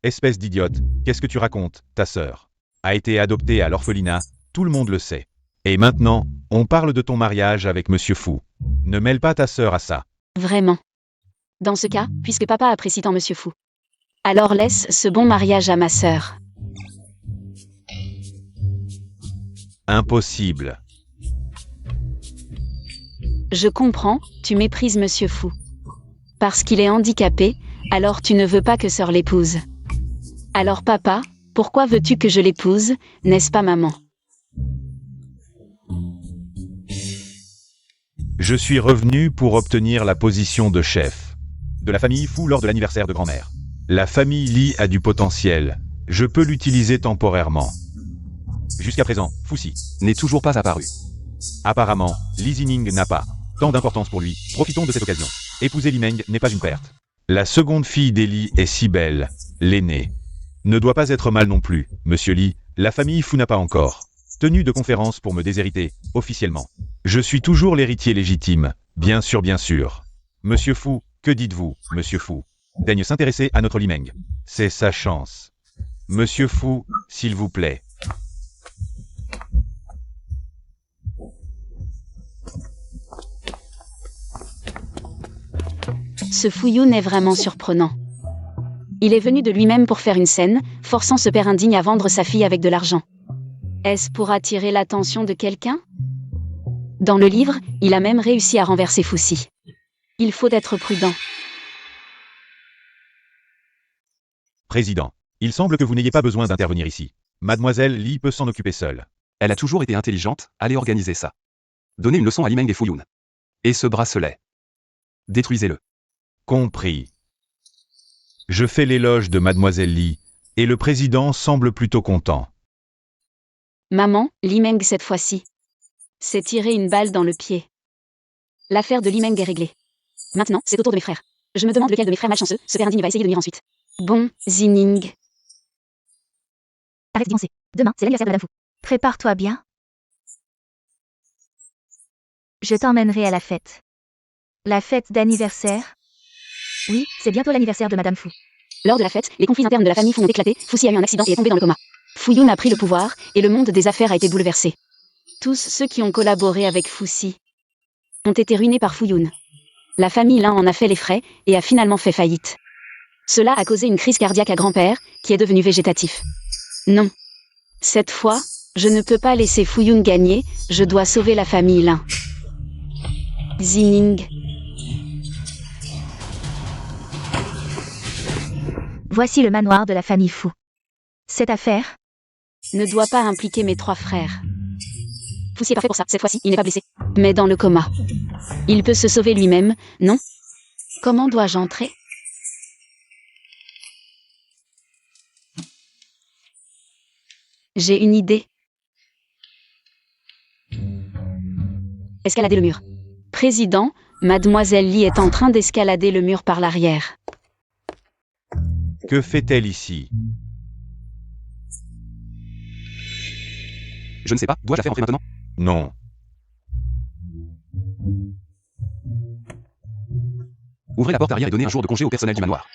Espèce d'idiote, qu'est-ce que tu racontes? Ta sœur a été adoptée à l'orphelinat, tout le monde le sait. Et maintenant, on parle de ton mariage avec Monsieur Fu. Ne mêle pas ta sœur à ça. Vraiment. Dans ce cas, puisque papa apprécie tant Monsieur Fu, alors laisse ce bon mariage à ma sœur. Impossible. Je comprends, tu méprises Monsieur Fu. Parce qu'il est handicapé, alors tu ne veux pas que sœur l'épouse. Alors papa, pourquoi veux-tu que je l'épouse, n'est-ce pas maman? Je suis revenu pour obtenir la position de chef de la famille Fu lors de l'anniversaire de grand-mère. La famille Li a du potentiel. Je peux l'utiliser temporairement. Jusqu'à présent, Fuxi N'est toujours pas apparu. apparemment, Li Zining n'a pas tant d'importance pour lui. Profitons de cette occasion. Épouser Li Meng n'est pas une perte. La seconde fille d'Eli est si belle, l'aînée. Ne doit pas être mal non plus, monsieur Li, la famille Fu n'a pas encore tenu de conférence pour me déshériter, officiellement. Je suis toujours l'héritier légitime, bien sûr, bien sûr. Monsieur Fu, que dites-vous, monsieur Fu? Daigne s'intéresser à notre Li Meng. C'est sa chance. Monsieur Fu, s'il vous plaît. Ce Fuyun est vraiment surprenant. Il est venu de lui-même pour faire une scène, forçant ce père indigne à vendre sa fille avec de l'argent. Est-ce pour attirer l'attention de quelqu'un? Dans le livre, il a même réussi à renverser Fuxi. Il faut être prudent. Président, il semble que vous n'ayez pas besoin d'intervenir ici. Mademoiselle Li peut s'en occuper seule. Elle a toujours été intelligente, allez organiser ça. Donnez une leçon à Li Meng et Fuyun. Et ce bracelet. Détruisez-le. Compris. Je fais l'éloge de Mademoiselle Li, et le président semble plutôt content. Maman, Li Meng cette fois-ci. C'est tirer une balle dans le pied. L'affaire de Li Meng est réglée. Maintenant, c'est au tour de mes frères. Je me demande lequel de mes frères malchanceux, ce père indigne va essayer de nuire ensuite. Bon, Zining. Arrête d'y penser. Demain, c'est l'anniversaire de Madame Fu. Prépare-toi bien. Je t'emmènerai à la fête. La fête d'anniversaire? Oui, c'est bientôt l'anniversaire de Madame Fu. Lors de la fête, les conflits internes de la famille Fu ont éclaté, Fuxi a eu un accident et est tombé dans le coma. Fuyun a pris le pouvoir, et le monde des affaires a été bouleversé. Tous ceux qui ont collaboré avec Fuxi ont été ruinés par Fuyun. La famille Lin en a fait les frais, et a finalement fait faillite. Cela a causé une crise cardiaque à grand-père, qui est devenu végétatif. Non. Cette fois, je ne peux pas laisser Fuyun gagner, je dois sauver la famille Lin. Zining. Voici le manoir de la famille Fu. Cette affaire Ne doit pas impliquer mes 3 frères. Fuxi est parfait pour ça, cette fois-ci, il n'est pas blessé. Mais dans le coma. Il peut se sauver lui-même, non? Comment dois-je entrer? J'ai une idée. Escalader le mur. Président, Mademoiselle Li est en train d'escalader le mur par l'arrière. Que fait-elle ici? Je ne sais pas, dois-je la faire entrer maintenant? Non. Ouvrez la porte arrière et donnez un jour de congé au personnel du manoir.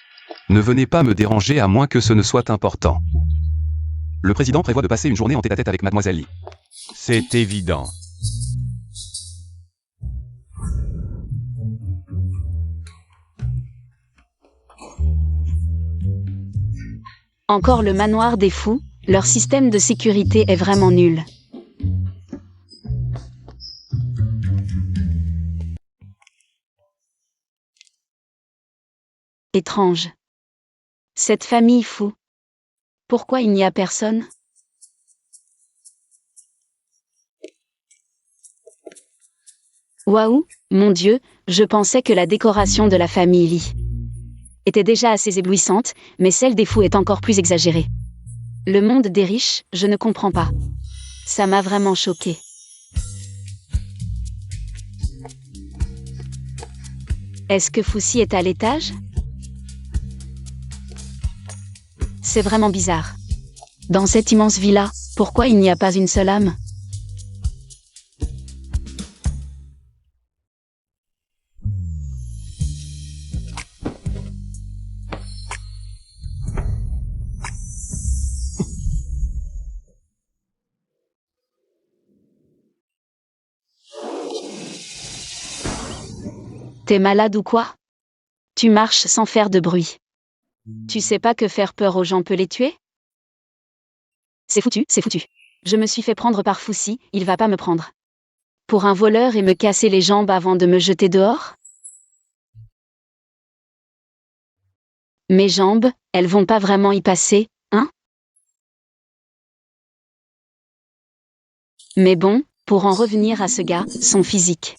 Ne venez pas me déranger à moins que ce ne soit important. Le président prévoit de passer une journée en tête-à-tête avec Mademoiselle Li. C'est évident. Encore le manoir des fous, leur système de sécurité est vraiment nul. Étrange. Cette famille fou. Pourquoi il n'y a personne? Waouh, mon Dieu, je pensais que la décoration de la famille Li était déjà assez éblouissante, mais celle des fous est encore plus exagérée. Le monde des riches, je ne comprends pas. Ça m'a vraiment choquée. Est-ce que Foussi est à l'étage? C'est vraiment bizarre. Dans cette immense villa, pourquoi il n'y a pas une seule âme? T'es malade ou quoi? Tu marches sans faire de bruit. Tu sais pas que faire peur aux gens peut les tuer? C'est foutu, c'est foutu. Je me suis fait prendre par Foussi, il va pas me prendre. Pour un voleur et me casser les jambes avant de me jeter dehors? Mes jambes, elles vont pas vraiment y passer, hein? Mais bon, pour en revenir à ce gars, son physique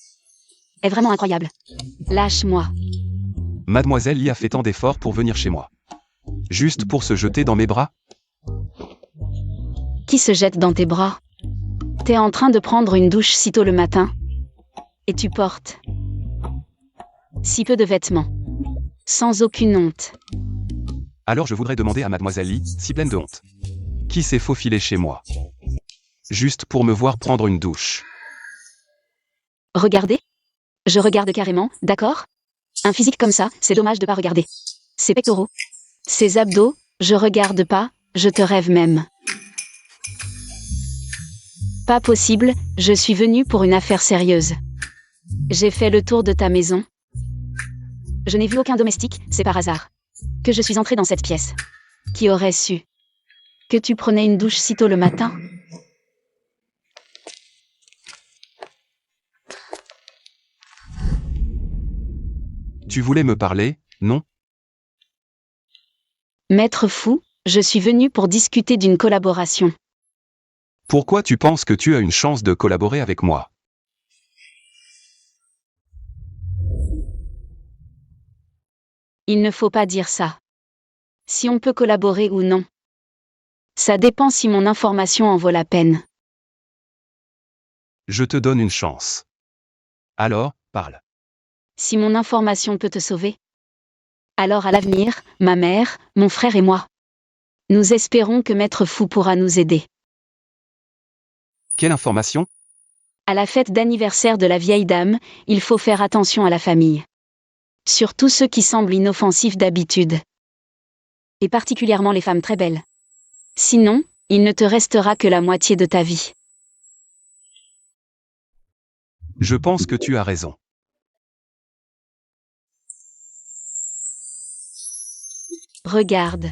est vraiment incroyable. Lâche-moi. Mademoiselle Lee a fait tant d'efforts pour venir chez moi. Juste pour se jeter dans mes bras? Qui se jette dans tes bras? T'es en train de prendre une douche si tôt le matin. Et tu portes si peu de vêtements. Sans aucune honte. Alors je voudrais demander à Mademoiselle Lee, si pleine de honte, qui s'est faufilé chez moi? Juste pour me voir prendre une douche. Regardez? Je regarde carrément, d'accord? Un physique comme ça, c'est dommage de pas regarder. Ses pectoraux, ses abdos, je regarde pas, je te rêve même. Pas possible, je suis venue pour une affaire sérieuse. J'ai fait le tour de ta maison. Je n'ai vu aucun domestique, c'est par hasard que je suis entrée dans cette pièce. Qui aurait su que tu prenais une douche si tôt le matin? Tu voulais me parler, non? Maître Fou, je suis venue pour discuter d'une collaboration. Pourquoi tu penses que tu as une chance de collaborer avec moi? Il ne faut pas dire ça. Si on peut collaborer ou non. Ça dépend si mon information en vaut la peine. Je te donne une chance. Alors, parle. Si mon information peut te sauver. Alors à l'avenir, ma mère, mon frère et moi. Nous espérons que Maître Fou pourra nous aider. Quelle information? À la fête d'anniversaire de la vieille dame, il faut faire attention à la famille. Surtout ceux qui semblent inoffensifs d'habitude. Et particulièrement les femmes très belles. Sinon, il ne te restera que la moitié de ta vie. Je pense que tu as raison. Regarde.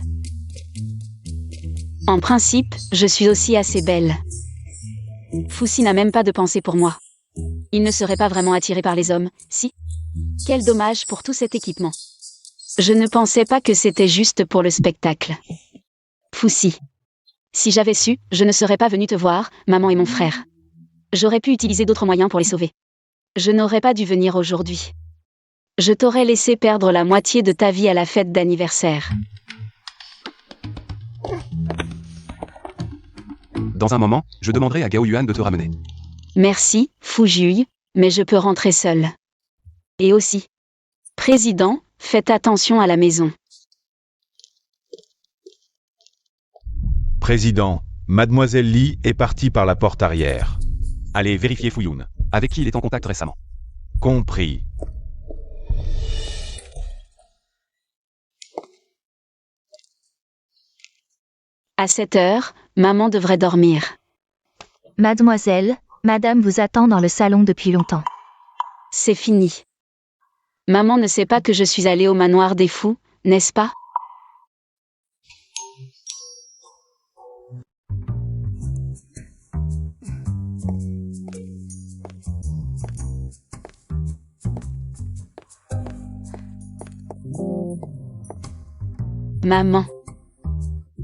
En principe, je suis aussi assez belle. Foussi n'a même pas de pensée pour moi. Il ne serait pas vraiment attiré par les hommes, si? Quel dommage pour tout cet équipement. Je ne pensais pas que c'était juste pour le spectacle. Foussi. Si j'avais su, je ne serais pas venue te voir, maman et mon frère. J'aurais pu utiliser d'autres moyens pour les sauver. Je n'aurais pas dû venir aujourd'hui. Je t'aurais laissé perdre la moitié de ta vie à la fête d'anniversaire. Dans un moment, je demanderai à Gao Yuan de te ramener. Merci, Fu Jiu, mais je peux rentrer seule. Et aussi. Président, faites attention à la maison. Président, Mademoiselle Lee est partie par la porte arrière. Allez vérifier Fuyun. Avec qui il est en contact récemment? Compris. À 7 heures, maman devrait dormir. Mademoiselle, madame vous attend dans le salon depuis longtemps. C'est fini. Maman ne sait pas que je suis allée au manoir des fous, n'est-ce pas? Maman.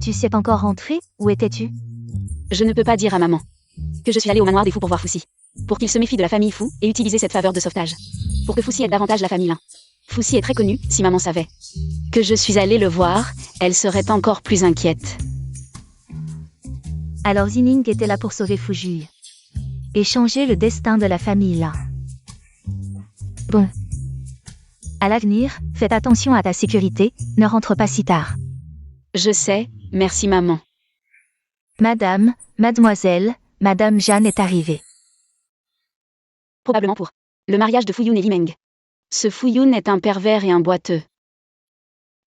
Tu sais encore rentré? Où étais-tu? Je ne peux pas dire à maman que je suis allée au manoir des fous pour voir Foussi. Pour qu'il se méfie de la famille Fou et utiliser cette faveur de sauvetage. Pour que Foussi aide davantage la famille Lin. Foussi est très connu, si maman savait que je suis allée le voir, elle serait encore plus inquiète. Alors Zining était là pour sauver Fujui. Et changer le destin de la famille là. Bon. À l'avenir, faites attention à ta sécurité, ne rentre pas si tard. Je sais, merci maman. Madame, mademoiselle, Madame Jeanne est arrivée. Probablement pour le mariage de Fuyun et Li Meng. Ce Fuyun est un pervers et un boiteux.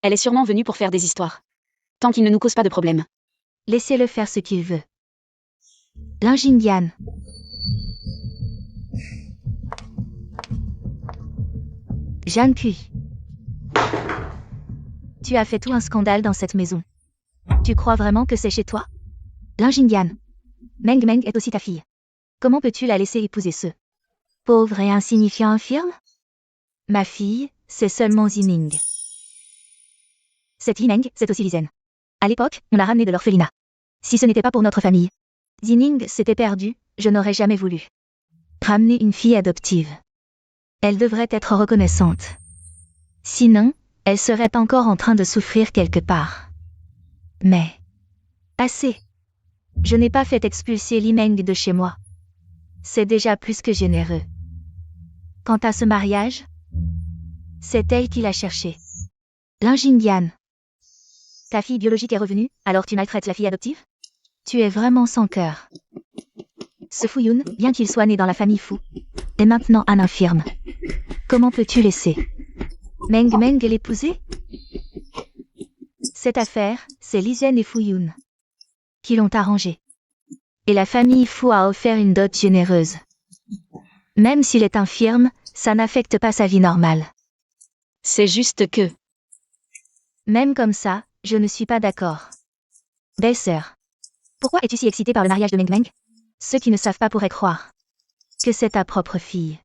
Elle est sûrement venue pour faire des histoires. Tant qu'il ne nous cause pas de problème. Laissez-le faire ce qu'il veut. Lin Jingyan. Jeanne Cui. Tu as fait tout un scandale dans cette maison. Tu crois vraiment que c'est chez toi? Lin Jingyan. Meng Meng est aussi ta fille. Comment peux-tu la laisser épouser ce pauvre et insignifiant infirme? Ma fille, c'est seulement Zining. Cette Li Meng, c'est aussi Lizen. À l'époque, on l'a ramenée de l'orphelinat. Si ce n'était pas pour notre famille, Zining s'était perdue, je n'aurais jamais voulu ramener une fille adoptive. Elle devrait être reconnaissante. Sinon, elle serait encore en train de souffrir quelque part. Mais... assez. Je n'ai pas fait expulser Li Meng de chez moi. C'est déjà plus que généreux. Quant à ce mariage, c'est elle qui l'a cherché. Lin Jingyan. Ta fille biologique est revenue, alors tu maltraites la fille adoptive? Tu es vraiment sans cœur. Ce Fuyun, bien qu'il soit né dans la famille Fu, est maintenant un infirme. Comment peux-tu laisser Meng Meng l'épouser? Cette affaire, c'est Lizen et Fuyun qui l'ont arrangée. Et la famille Fu a offert une dot généreuse. Même s'il est infirme, ça n'affecte pas sa vie normale. C'est juste que... Même comme ça, je ne suis pas d'accord. Belle-sœur. Pourquoi es-tu si excitée par le mariage de Meng Meng? Ceux qui ne savent pas pourraient croire que c'est ta propre fille.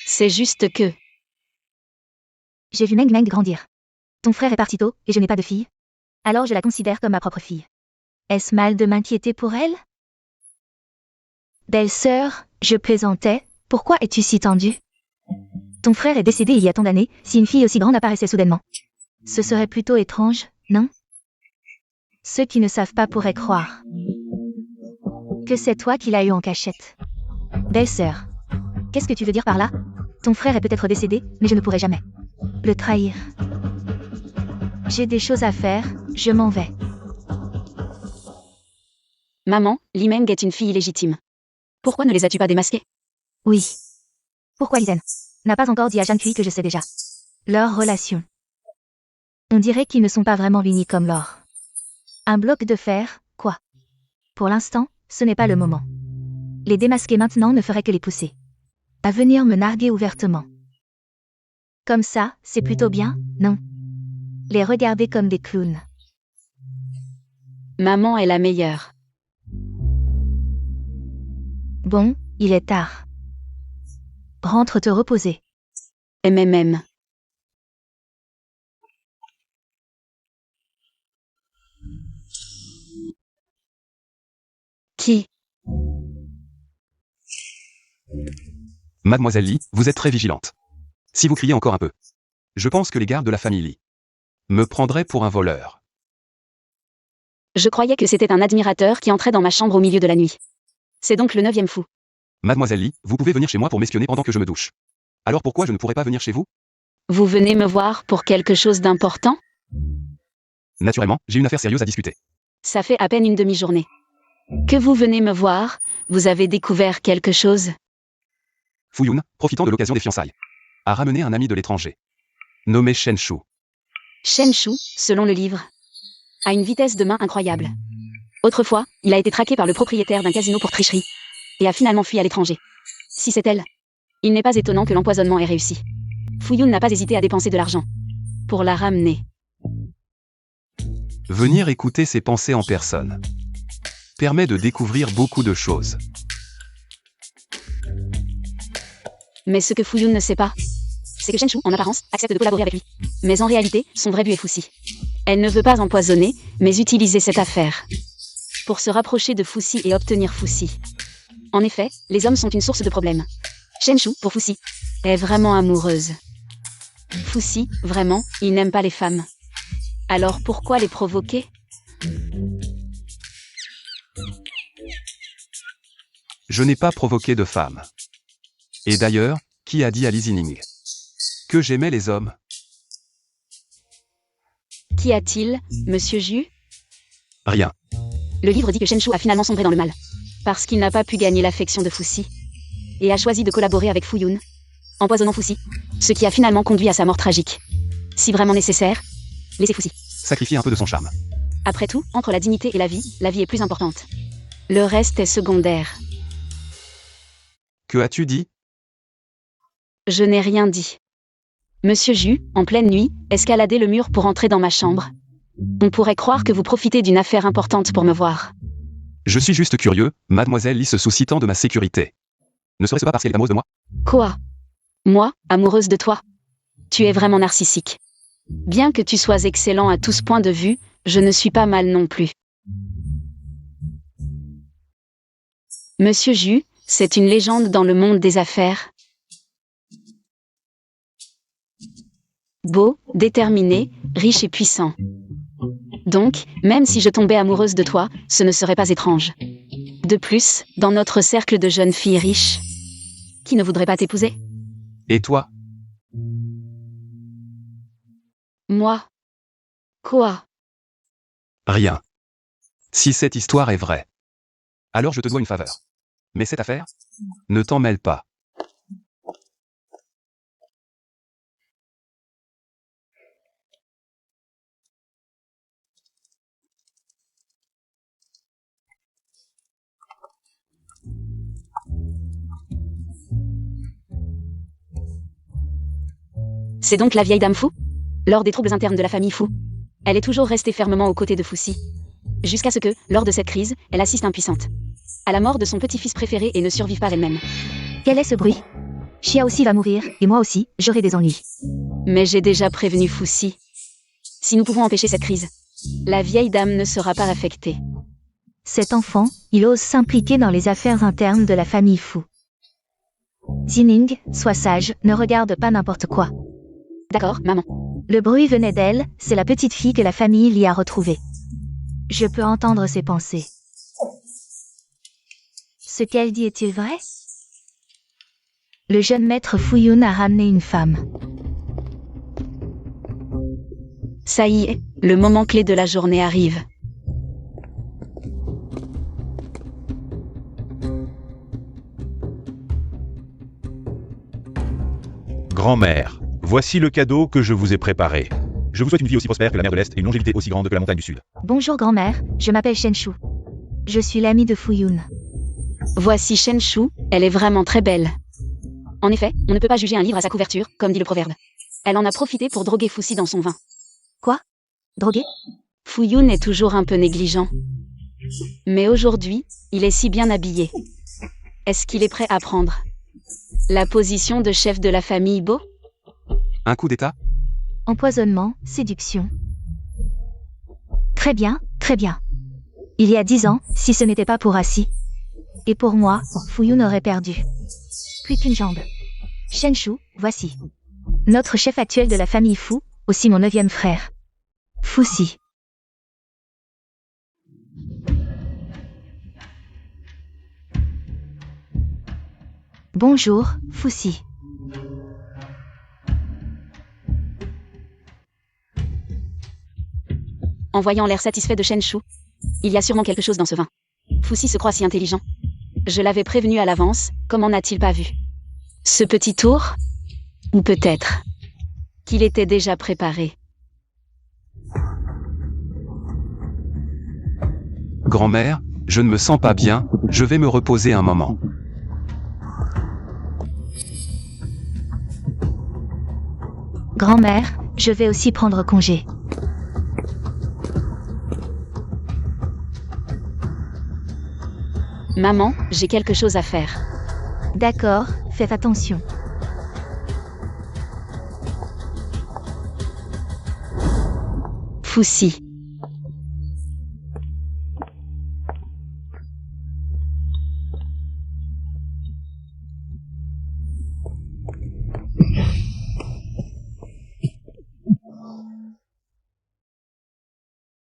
C'est juste que... J'ai vu Meng Meng grandir. Ton frère est parti tôt, et je n'ai pas de fille. Alors je la considère comme ma propre fille. Est-ce mal de m'inquiéter pour elle? Belle-sœur, je plaisantais, pourquoi es-tu si tendue? Ton frère est décédé il y a tant d'années, si une fille aussi grande apparaissait soudainement. Ce serait plutôt étrange, non? Ceux qui ne savent pas pourraient croire que c'est toi qui l'as eu en cachette. Belle-sœur, qu'est-ce que tu veux dire par là? Ton frère est peut-être décédé, mais je ne pourrai jamais le trahir. J'ai des choses à faire, je m'en vais. Maman, Li Meng est une fille illégitime. Pourquoi ne les as-tu pas démasqués? Oui. Pourquoi Lizen n'a pas encore dit à Jeanne Cui que je sais déjà leur relation. On dirait qu'ils ne sont pas vraiment unis comme l'or. Un bloc de fer, quoi. Pour l'instant, ce n'est pas le moment. Les démasquer maintenant ne ferait que les pousser à venir me narguer ouvertement. Comme ça, c'est plutôt bien, non? Les regarder comme des clowns. Maman est la meilleure. Bon, il est tard. Rentre te reposer. MMM. Qui? Mademoiselle Li, vous êtes très vigilante. Si vous criez encore un peu, je pense que les gardes de la famille Li me prendraient pour un voleur. Je croyais que c'était un admirateur qui entrait dans ma chambre au milieu de la nuit. C'est donc le 9e fou. Mademoiselle Li, vous pouvez venir chez moi pour m'espionner pendant que je me douche. Alors pourquoi je ne pourrais pas venir chez vous? Vous venez me voir pour quelque chose d'important? Naturellement, j'ai une affaire sérieuse à discuter. Ça fait à peine une demi-journée que vous venez me voir, vous avez découvert quelque chose? Fuyun, profitant de l'occasion des fiançailles, a ramené un ami de l'étranger, nommé Shen Shu. Shen Shu, selon le livre, a une vitesse de main incroyable. Autrefois, il a été traqué par le propriétaire d'un casino pour tricherie, et a finalement fui à l'étranger. Si c'est elle, il n'est pas étonnant que l'empoisonnement ait réussi. Fuyun n'a pas hésité à dépenser de l'argent pour la ramener. Venir écouter ses pensées en personne permet de découvrir beaucoup de choses. Mais ce que Fuyun ne sait pas, c'est que Shen Shu, en apparence, accepte de collaborer avec lui. Mais en réalité, son vrai but est Foussi. Elle ne veut pas empoisonner, mais utiliser cette affaire pour se rapprocher de Foussi et obtenir Foussi. En effet, les hommes sont une source de problèmes. Shenchu, pour Foussi, est vraiment amoureuse. Foussi, vraiment, il n'aime pas les femmes. Alors pourquoi les provoquer? Je n'ai pas provoqué de femme. Et d'ailleurs, qui a dit à Li Zining que j'aimais les hommes? Qu'y a-t-il, monsieur Ju? Rien. Le livre dit que Shenchu a finalement sombré dans le mal. Parce qu'il n'a pas pu gagner l'affection de Foussi. Et a choisi de collaborer avec Fuyun, empoisonnant Foussi. Ce qui a finalement conduit à sa mort tragique. Si vraiment nécessaire, laissez Foussi. Sacrifier un peu de son charme. Après tout, entre la dignité et la vie est plus importante. Le reste est secondaire. Que as-tu dit? Je n'ai rien dit. Monsieur Ju, en pleine nuit, escaladez le mur pour entrer dans ma chambre. On pourrait croire que vous profitez d'une affaire importante pour me voir. Je suis juste curieux, mademoiselle Li se soucie tant de ma sécurité. Ne serait-ce pas parce qu'elle est amoureuse de moi? Quoi? Moi, amoureuse de toi? Tu es vraiment narcissique. Bien que tu sois excellent à tous points de vue, je ne suis pas mal non plus. Monsieur Ju, c'est une légende dans le monde des affaires. Beau, déterminé, riche et puissant. Donc, même si je tombais amoureuse de toi, ce ne serait pas étrange. De plus, dans notre cercle de jeunes filles riches, qui ne voudrait pas t'épouser? Et toi? Moi? Quoi? Rien. Si cette histoire est vraie, alors je te dois une faveur. Mais cette affaire? Ne t'en mêle pas. C'est donc la vieille dame Fu? Lors des troubles internes de la famille Fu, elle est toujours restée fermement aux côtés de Foussi. Jusqu'à ce que, lors de cette crise, elle assiste impuissante à la mort de son petit-fils préféré et ne survive pas elle-même. Quel est ce bruit? Xia aussi va mourir, et moi aussi, j'aurai des ennuis. Mais j'ai déjà prévenu Foussi. Si nous pouvons empêcher cette crise, la vieille dame ne sera pas affectée. Cet enfant, il ose s'impliquer dans les affaires internes de la famille Fu. Zining, sois sage, ne regarde pas n'importe quoi. D'accord, maman. Le bruit venait d'elle, c'est la petite fille que la famille l'y a retrouvée. Je peux entendre ses pensées. Ce qu'elle dit est-il vrai? Le jeune maître Fuyun a ramené une femme. Ça y est, le moment clé de la journée arrive. Grand-mère, voici le cadeau que je vous ai préparé. Je vous souhaite une vie aussi prospère que la mer de l'Est et une longévité aussi grande que la montagne du Sud. Bonjour grand-mère, je m'appelle Shenchu. Je suis l'amie de Fuyun. Voici Shenchu, elle est vraiment très belle. En effet, on ne peut pas juger un livre à sa couverture, comme dit le proverbe. Elle en a profité pour droguer Foussi dans son vin. Quoi? Drogué? Fuyun est toujours un peu négligent. Mais aujourd'hui, il est si bien habillé. Est-ce qu'il est prêt à prendre la position de chef de la famille Bo? Un coup d'état? Empoisonnement, séduction. Très bien, très bien. Il y a 10 ans, si ce n'était pas pour Assi. Et pour moi, Fuyun aurait perdu. Plus qu'une jambe. Shenchu, voici. Notre chef actuel de la famille Fu, aussi mon 9e frère. Foussi. Bonjour, Foussi. En voyant l'air satisfait de Shenchu, il y a sûrement quelque chose dans ce vin. Foussi se croit si intelligent. Je l'avais prévenu à l'avance, comment n'a-t-il pas vu ce petit tour? Ou peut-être qu'il était déjà préparé. Grand-mère, je ne me sens pas bien, je vais me reposer un moment. Grand-mère, je vais aussi prendre congé. Maman, j'ai quelque chose à faire. D'accord, faites attention. Foussi.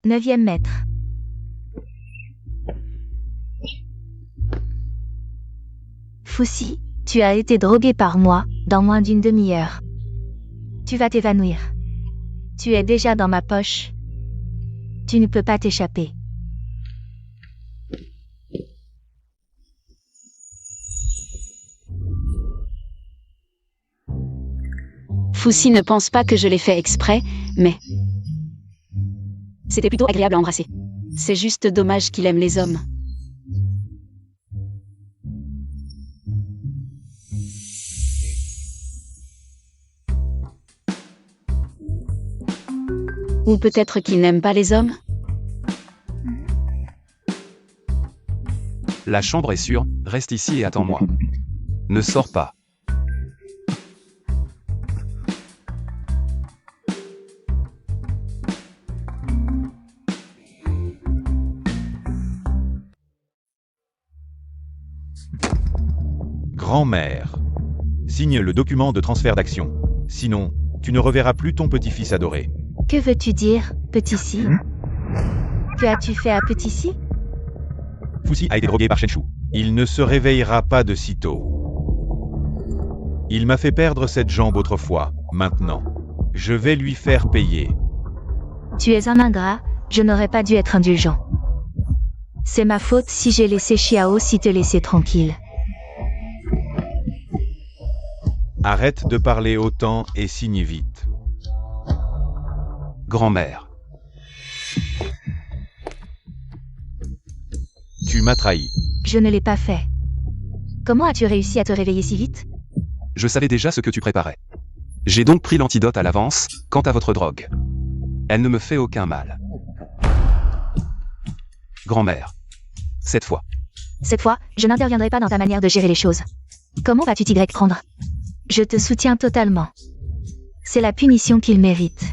9e maître. Foussi, tu as été drogué par moi, dans moins d'une demi-heure. Tu vas t'évanouir. Tu es déjà dans ma poche. Tu ne peux pas t'échapper. Foussi ne pense pas que je l'ai fait exprès, mais... C'était plutôt agréable à embrasser. C'est juste dommage qu'il aime les hommes. Ou peut-être qu'il n'aime pas les hommes? La chambre est sûre, reste ici et attends-moi. Ne sors pas. Grand-mère. Signe le document de transfert d'action. Sinon, tu ne reverras plus ton petit-fils adoré. Que veux-tu dire, petit-ci? Que as-tu fait à petit-ci? Foussi a été drogué par Shenchu. Il ne se réveillera pas de sitôt. Il m'a fait perdre cette jambe autrefois. Maintenant, je vais lui faire payer. Tu es un ingrat, je n'aurais pas dû être indulgent. C'est ma faute si j'ai laissé Xiao si te laisser tranquille. Arrête de parler autant et signe vite. Grand-mère. Tu m'as trahi. Je ne l'ai pas fait. Comment as-tu réussi à te réveiller si vite? Je savais déjà ce que tu préparais. J'ai donc pris l'antidote à l'avance, quant à votre drogue. Elle ne me fait aucun mal. Grand-mère. Cette fois. Cette fois, je n'interviendrai pas dans ta manière de gérer les choses. Comment vas-tu t'y prendre? Je te soutiens totalement. C'est la punition qu'il mérite.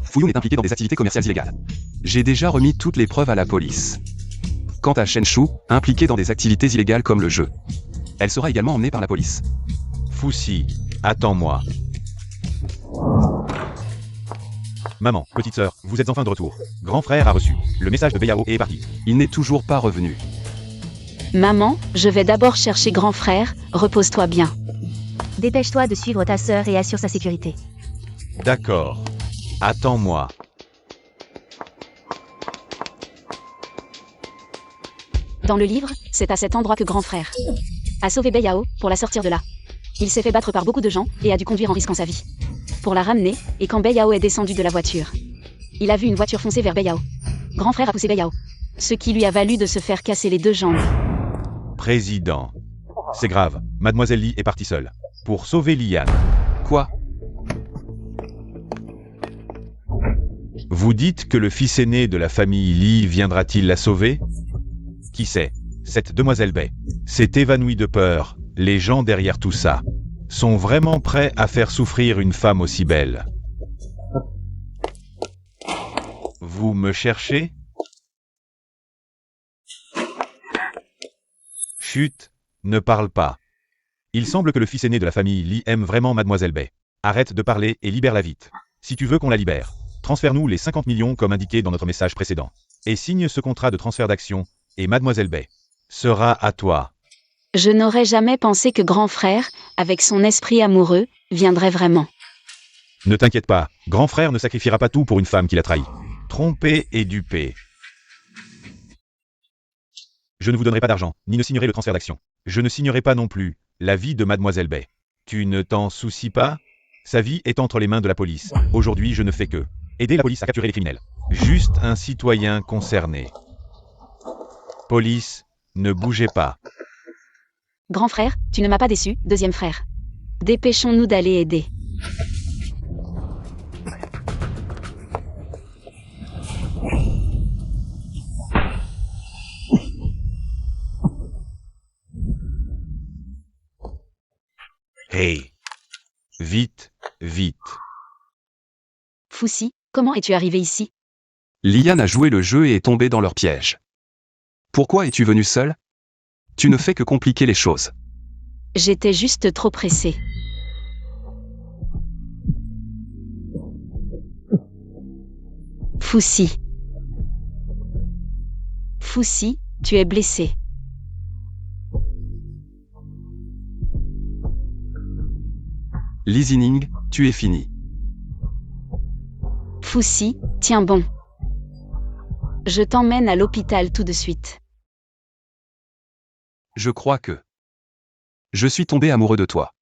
Fuyun est impliqué dans des activités commerciales illégales. J'ai déjà remis toutes les preuves à la police. Quant à Shenchu, impliquée dans des activités illégales comme le jeu. Elle sera également emmenée par la police. Foussi, attends-moi. Maman, petite sœur, vous êtes enfin de retour. Grand frère a reçu. Le message de Beiyao et est parti. Il n'est toujours pas revenu. Maman, je vais d'abord chercher grand frère, repose-toi bien. Dépêche-toi de suivre ta sœur et assure sa sécurité. D'accord. Attends-moi. Dans le livre, c'est à cet endroit que grand frère a sauvé Beiyao pour la sortir de là. Il s'est fait battre par beaucoup de gens et a dû conduire en risquant sa vie pour la ramener, et quand Beiyao est descendu de la voiture, il a vu une voiture foncer vers Beiyao. Grand frère a poussé Beiyao, ce qui lui a valu de se faire casser les deux jambes. Président. C'est grave, Mademoiselle Li est partie seule. Pour sauver Liane. Quoi? Vous dites que le fils aîné de la famille Li viendra-t-il la sauver? Qui sait? Cette demoiselle Bai s'est évanouie de peur. Les gens derrière tout ça sont vraiment prêts à faire souffrir une femme aussi belle. Vous me cherchez? Chut, ne parle pas. Il semble que le fils aîné de la famille Li aime vraiment Mademoiselle Bai. Arrête de parler et libère-la vite. Si tu veux qu'on la libère, transfère-nous les 50 millions comme indiqué dans notre message précédent. Et signe ce contrat de transfert d'action, et Mademoiselle Bai sera à toi. Je n'aurais jamais pensé que grand frère, avec son esprit amoureux, viendrait vraiment. Ne t'inquiète pas, grand frère ne sacrifiera pas tout pour une femme qu'il a trahie. Trompé et dupé. Je ne vous donnerai pas d'argent, ni ne signerai le transfert d'action. Je ne signerai pas non plus la vie de Mademoiselle Bai. Tu ne t'en soucies pas? Sa vie est entre les mains de la police. Aujourd'hui, je ne fais que aider la police à capturer les criminels. Juste un citoyen concerné. Police, ne bougez pas. Grand frère, tu ne m'as pas déçu, deuxième frère. Dépêchons-nous d'aller aider. Hey! Vite, vite. Foussi, comment es-tu arrivé ici? Liane a joué le jeu et est tombée dans leur piège. Pourquoi es-tu venu seul? Tu ne fais que compliquer les choses. J'étais juste trop pressée. Foussi. Foussi, tu es blessé. Lizining, tu es fini. Foussi, tiens bon. Je t'emmène à l'hôpital tout de suite. Je crois que... Je suis tombé amoureux de toi.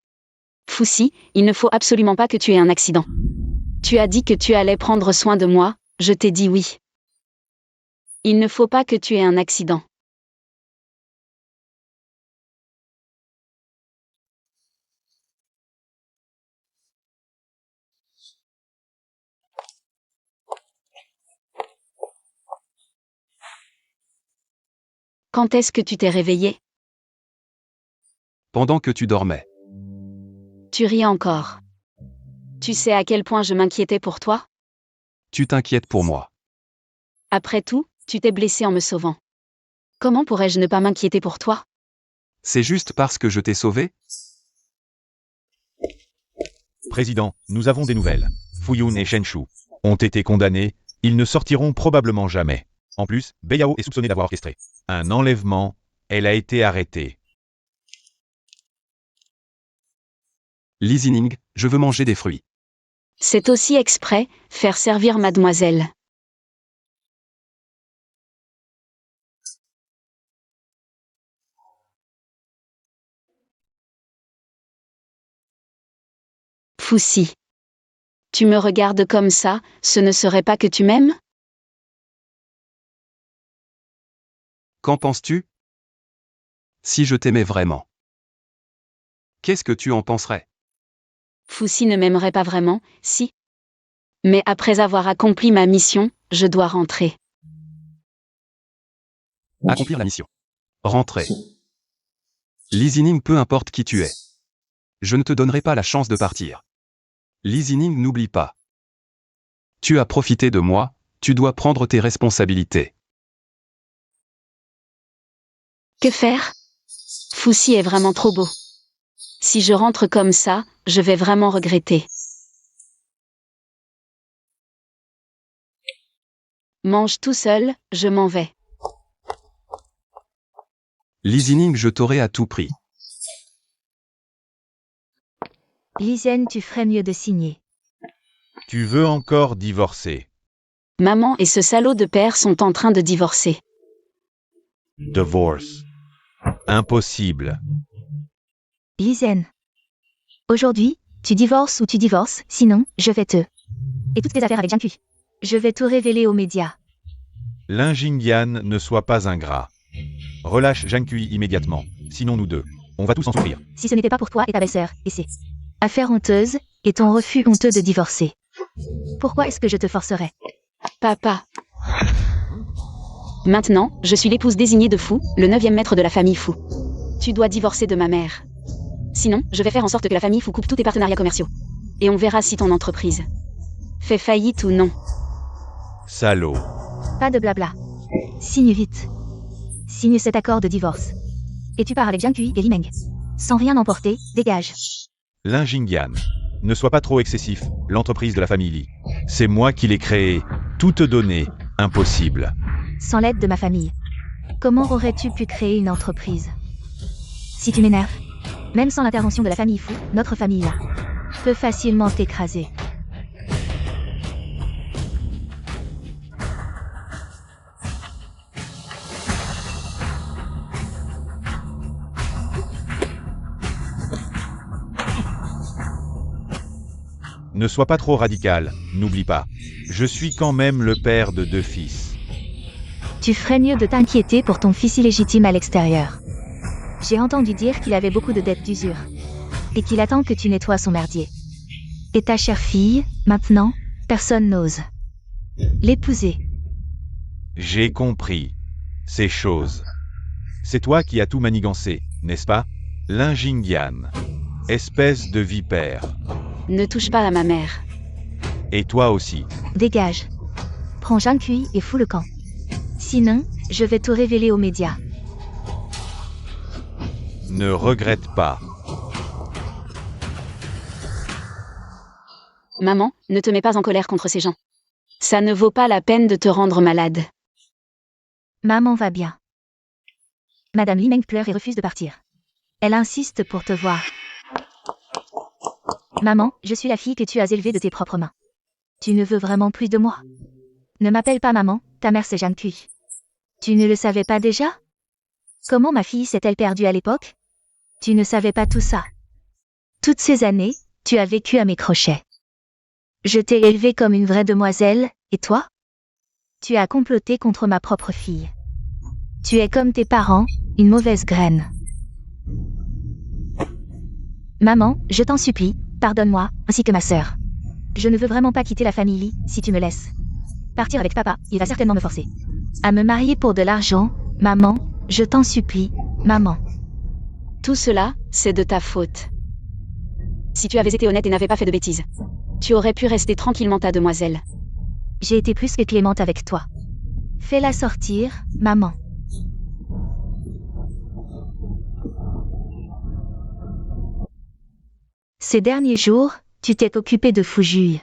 Foussi, il ne faut absolument pas que tu aies un accident. Tu as dit que tu allais prendre soin de moi, je t'ai dit oui. Il ne faut pas que tu aies un accident. Quand est-ce que tu t'es réveillé? Pendant que tu dormais. Tu ris encore. Tu sais à quel point je m'inquiétais pour toi? Tu t'inquiètes pour moi. Après tout, tu t'es blessé en me sauvant. Comment pourrais-je ne pas m'inquiéter pour toi? C'est juste parce que je t'ai sauvé? Président, nous avons des nouvelles. Fuyun et Shen Shu ont été condamnés, ils ne sortiront probablement jamais. En plus, Beiyao est soupçonnée d'avoir orchestré un enlèvement, elle a été arrêtée. Lizining, je veux manger des fruits. C'est aussi exprès, faire servir mademoiselle. Foussi. Tu me regardes comme ça, ce ne serait pas que tu m'aimes? Qu'en penses-tu? Si je t'aimais vraiment. Qu'est-ce que tu en penserais? Foussi ne m'aimerait pas vraiment, si. Mais après avoir accompli ma mission, je dois rentrer. Accomplir la mission. Rentrer. Lizining, peu importe qui tu es. Je ne te donnerai pas la chance de partir. Lizining, n'oublie pas. Tu as profité de moi, tu dois prendre tes responsabilités. Que faire? Foussi est vraiment trop beau. Si je rentre comme ça, je vais vraiment regretter. Mange tout seul, je m'en vais. Lizining, je t'aurai à tout prix. Lisienne, tu ferais mieux de signer. Tu veux encore divorcer? Maman et ce salaud de père sont en train de divorcer. Divorce. Impossible. Lisienne. Aujourd'hui, tu divorces ou tu divorces, sinon, je vais te... Et toutes tes affaires avec Jiankui. Je vais tout révéler aux médias. Lin Jingyan, ne sois pas ingrat. Relâche Zhang Kui immédiatement, sinon nous deux, on va tous en souffrir. Si ce n'était pas pour toi et ta belle-sœur, et c'est... Affaire honteuse, et ton refus honteux de divorcer. Pourquoi est-ce que je te forcerais? Papa. Maintenant, je suis l'épouse désignée de Fu, le 9e maître de la famille Fu. Tu dois divorcer de ma mère. Sinon, je vais faire en sorte que la famille Fu coupe tous tes partenariats commerciaux. Et on verra si ton entreprise fait faillite ou non. Salaud. Pas de blabla. Signe vite. Signe cet accord de divorce. Et tu pars avec Jiankui et Limeng. Sans rien emporter, dégage. Lin Jingyan. Ne sois pas trop excessif, l'entreprise de la famille Li. C'est moi qui l'ai créée, tout te donner, impossible. Sans l'aide de ma famille. Comment aurais-tu pu créer une entreprise? Si tu m'énerves, même sans l'intervention de la famille Fu, notre famille là, peut facilement t'écraser. Ne sois pas trop radical, n'oublie pas. Je suis quand même le père de 2 fils. Tu ferais mieux de t'inquiéter pour ton fils illégitime à l'extérieur. J'ai entendu dire qu'il avait beaucoup de dettes d'usure. Et qu'il attend que tu nettoies son merdier. Et ta chère fille, maintenant, personne n'ose l'épouser. J'ai compris. Ces choses. C'est toi qui as tout manigancé, n'est-ce pas? Lin Jingyan. Espèce de vipère. Ne touche pas à ma mère. Et toi aussi. Dégage. Prends Jiankui et fous le camp. Sinon, je vais tout révéler aux médias. Ne regrette pas. Maman, ne te mets pas en colère contre ces gens. Ça ne vaut pas la peine de te rendre malade. Maman va bien. Madame Li Meng pleure et refuse de partir. Elle insiste pour te voir. Maman, je suis la fille que tu as élevée de tes propres mains. Tu ne veux vraiment plus de moi. Ne m'appelle pas maman, ta mère c'est Jeanne Cui. Tu ne le savais pas déjà? Comment ma fille s'est-elle perdue à l'époque? Tu ne savais pas tout ça. Toutes ces années, tu as vécu à mes crochets. Je t'ai élevée comme une vraie demoiselle, et toi? Tu as comploté contre ma propre fille. Tu es comme tes parents, une mauvaise graine. Maman, je t'en supplie, pardonne-moi, ainsi que ma sœur. Je ne veux vraiment pas quitter la famille Li, si tu me laisses. Partir avec papa, il va certainement me forcer. À me marier pour de l'argent, maman, je t'en supplie, maman. Tout cela, c'est de ta faute. Si tu avais été honnête et n'avais pas fait de bêtises, tu aurais pu rester tranquillement ta demoiselle. J'ai été plus que clémente avec toi. Fais-la sortir, maman. Ces derniers jours, tu t'es occupée de Fujui.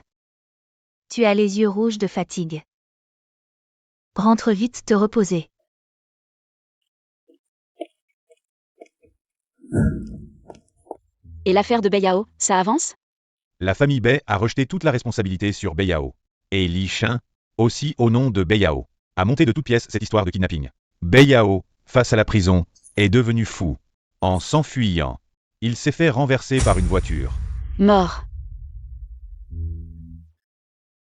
Tu as les yeux rouges de fatigue. Rentre vite te reposer. Et l'affaire de Beiyao, ça avance? La famille Bei a rejeté toute la responsabilité sur Beiyao. Et Li Shin, aussi au nom de Beiyao, a monté de toutes pièces cette histoire de kidnapping. Beiyao, face à la prison, est devenu fou. En s'enfuyant, il s'est fait renverser par une voiture. Mort.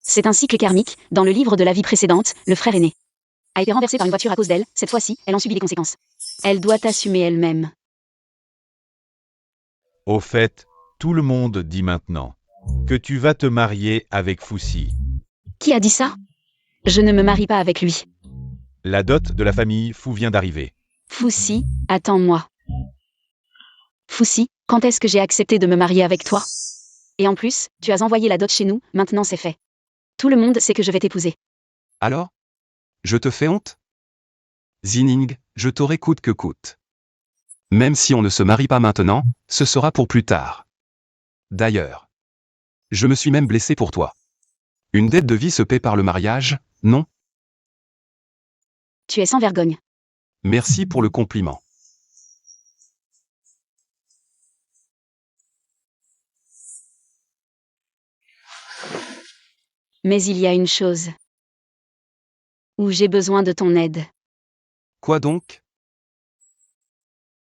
C'est un cycle karmique. Dans le livre de la vie précédente, le frère aîné a été renversé par une voiture à cause d'elle. Cette fois-ci, elle en subit les conséquences. Elle doit assumer elle-même. Au fait, tout le monde dit maintenant que tu vas te marier avec Fuxi. Qui a dit ça? Je ne me marie pas avec lui. La dot de la famille Fu vient d'arriver. Fuxi, attends-moi. Fuxi, quand est-ce que j'ai accepté de me marier avec toi? Et en plus, tu as envoyé la dot chez nous, maintenant c'est fait. Tout le monde sait que je vais t'épouser. Alors? Je te fais honte? Zining, je t'aurai coûte que coûte. Même si on ne se marie pas maintenant, ce sera pour plus tard. D'ailleurs, je me suis même blessé pour toi. Une dette de vie se paie par le mariage, non? Tu es sans vergogne. Merci pour le compliment. Mais il y a une chose où j'ai besoin de ton aide. Quoi donc?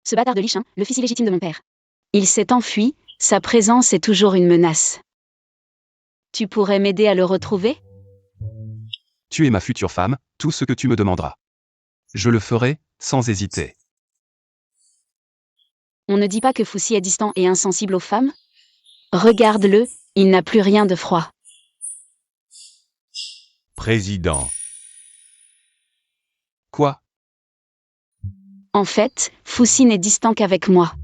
Ce bâtard de Li Shin, le fils illégitime de mon père. Il s'est enfui, sa présence est toujours une menace. Tu pourrais m'aider à le retrouver? Tu es ma future femme, tout ce que tu me demanderas. Je le ferai, sans hésiter. On ne dit pas que Fuxi est distant et insensible aux femmes? Regarde-le, il n'a plus rien de froid. Président. Quoi? En fait, Fuxi n'est distant qu'avec moi.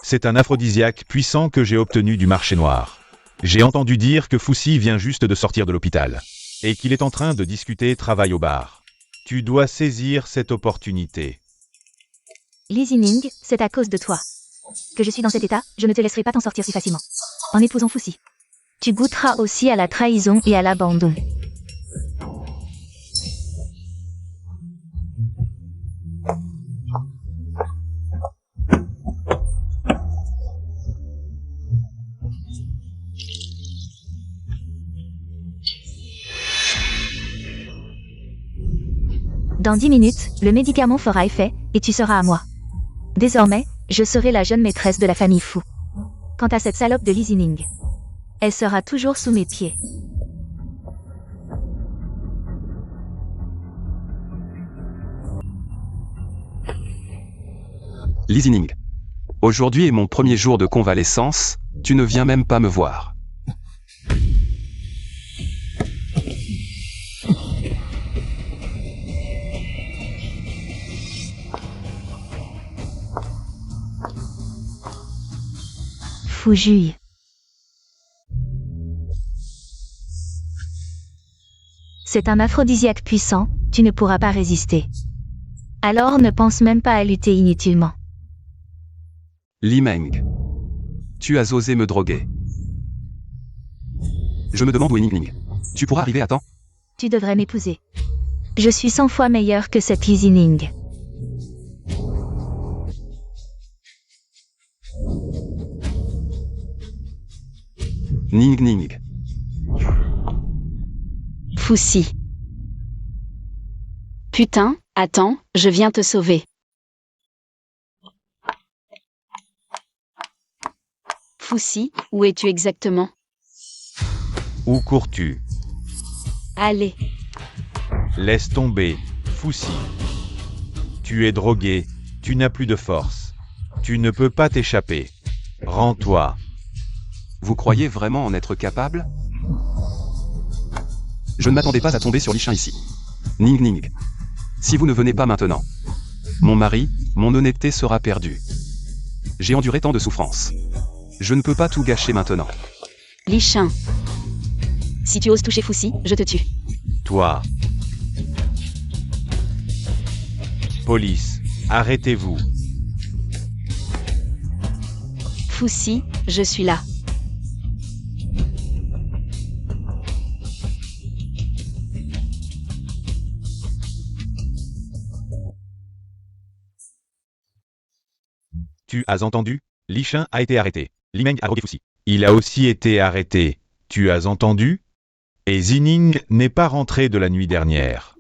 C'est un aphrodisiaque puissant que j'ai obtenu du marché noir. J'ai entendu dire que Fuxi vient juste de sortir de l'hôpital. Et qu'il est en train de discuter travail au bar. Tu dois saisir cette opportunité. Li Zining, c'est à cause de toi que je suis dans cet état, je ne te laisserai pas t'en sortir si facilement. En épousant Fuxi, tu goûteras aussi à la trahison et à l'abandon. Dans 10 minutes, le médicament fera effet, et tu seras à moi. Désormais, je serai la jeune maîtresse de la famille Fu. Quant à cette salope de Li Zining, elle sera toujours sous mes pieds. Li Zining. Aujourd'hui est mon premier jour de convalescence, tu ne viens même pas me voir. Fujui. C'est un aphrodisiaque puissant, tu ne pourras pas résister. Alors ne pense même pas à lutter inutilement. Li Meng. Tu as osé me droguer. Je me demande où est Ning Ning. Tu pourras arriver à temps? Tu devrais m'épouser. Je suis 100 fois meilleure que cette Lizzie Ning. Ning Ning. Foussi. Putain, attends, je viens te sauver. Foussi, où es-tu exactement? Où cours-tu? Allez, Laisse tomber, Foussi. Tu es drogué, tu n'as plus de force. Tu ne peux pas t'échapper. Rends-toi. Vous croyez vraiment en être capable? Je ne m'attendais pas à tomber sur Lichin ici. Ning Ning. Si vous ne venez pas maintenant, mon mari, mon honnêteté sera perdue. J'ai enduré tant de souffrances. Je ne peux pas tout gâcher maintenant. Lichin. Si tu oses toucher Foussi, je te tue. Toi. Police, arrêtez-vous. Foussi, je suis là. Tu as entendu? Lichin a été arrêté. Limeng a drogué Foussi. Il a aussi été arrêté. Tu as entendu? Et Zining n'est pas rentré de la nuit dernière.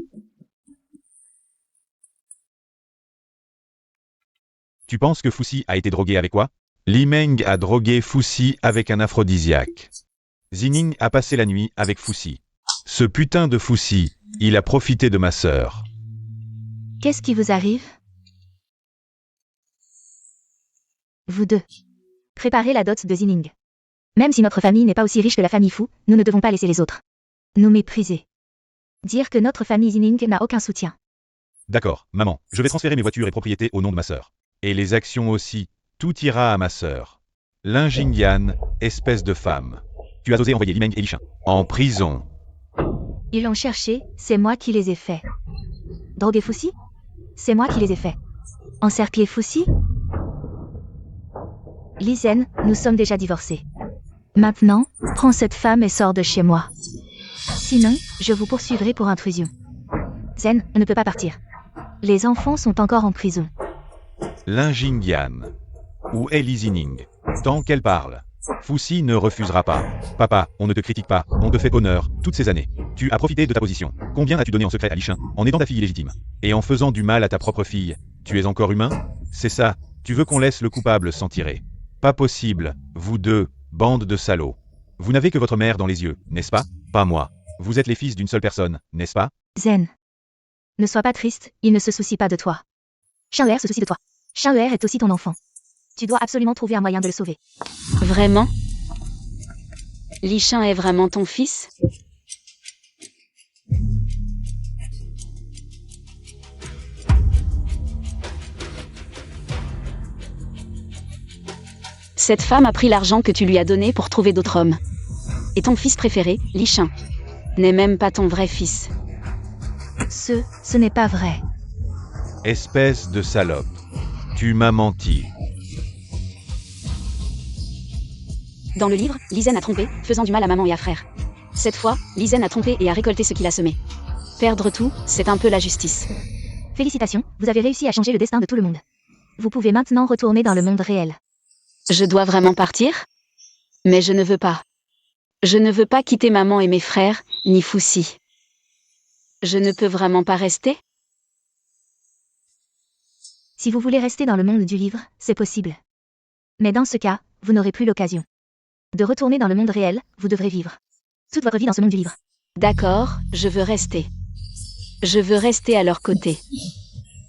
Tu penses que Foussi a été drogué avec quoi? Limeng a drogué Foussi avec un aphrodisiaque. Zining a passé la nuit avec Foussi. Ce putain de Foussi, il a profité de ma sœur. Qu'est-ce qui vous arrive? Vous deux. Préparez la dot de Zining. Même si notre famille n'est pas aussi riche que la famille Fu, nous ne devons pas laisser les autres nous mépriser. Dire que notre famille Zining n'a aucun soutien. D'accord, maman, je vais transférer mes voitures et propriétés au nom de ma sœur. Et les actions aussi, tout ira à ma sœur. Lin Jingyan, espèce de femme. Tu as osé envoyer Limeng et Lichin en prison. Ils l'ont cherché, c'est moi qui les ai faits. Droguer Foussi? C'est moi qui les ai faits. Encercler Foussi? Li Zhen, nous sommes déjà divorcés. Maintenant, prends cette femme et sors de chez moi. Sinon, je vous poursuivrai pour intrusion. Zhen ne peut pas partir. Les enfants sont encore en prison. Lin Jingyan. Où est Li Zining? Tant qu'elle parle. Foussi ne refusera pas. Papa, on ne te critique pas, on te fait honneur, toutes ces années. Tu as profité de ta position. Combien as-tu donné en secret à Lichin, en aidant ta fille illégitime? Et en faisant du mal à ta propre fille. Tu es encore humain? C'est ça, tu veux qu'on laisse le coupable s'en tirer. Pas possible, vous deux, bande de salauds. Vous n'avez que votre mère dans les yeux, n'est-ce pas? Pas moi. Vous êtes les fils d'une seule personne, n'est-ce pas? Zhen. Ne sois pas triste, il ne se soucie pas de toi. Shao se soucie de toi. Shao est aussi ton enfant. Tu dois absolument trouver un moyen de le sauver. Vraiment? Lichin est vraiment ton fils? Cette femme a pris l'argent que tu lui as donné pour trouver d'autres hommes. Et ton fils préféré, Lichin, n'est même pas ton vrai fils. Ce n'est pas vrai. Espèce de salope. Tu m'as menti. Dans le livre, Li Zhen a trompé, faisant du mal à maman et à frère. Cette fois, Li Zhen a trompé et a récolté ce qu'il a semé. Perdre tout, c'est un peu la justice. Félicitations, vous avez réussi à changer le destin de tout le monde. Vous pouvez maintenant retourner dans le monde réel. Je dois vraiment partir? Mais je ne veux pas. Je ne veux pas quitter maman et mes frères, ni Foussi. Je ne peux vraiment pas rester? Si vous voulez rester dans le monde du livre, c'est possible. Mais dans ce cas, vous n'aurez plus l'occasion de retourner dans le monde réel, vous devrez vivre toute votre vie dans ce monde du livre. D'accord, je veux rester. Je veux rester à leur côté.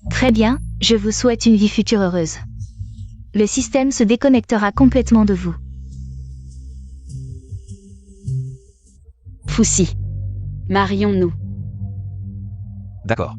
Très bien, je vous souhaite une vie future heureuse. Le système se déconnectera complètement de vous. Foussi. Marions-nous. D'accord.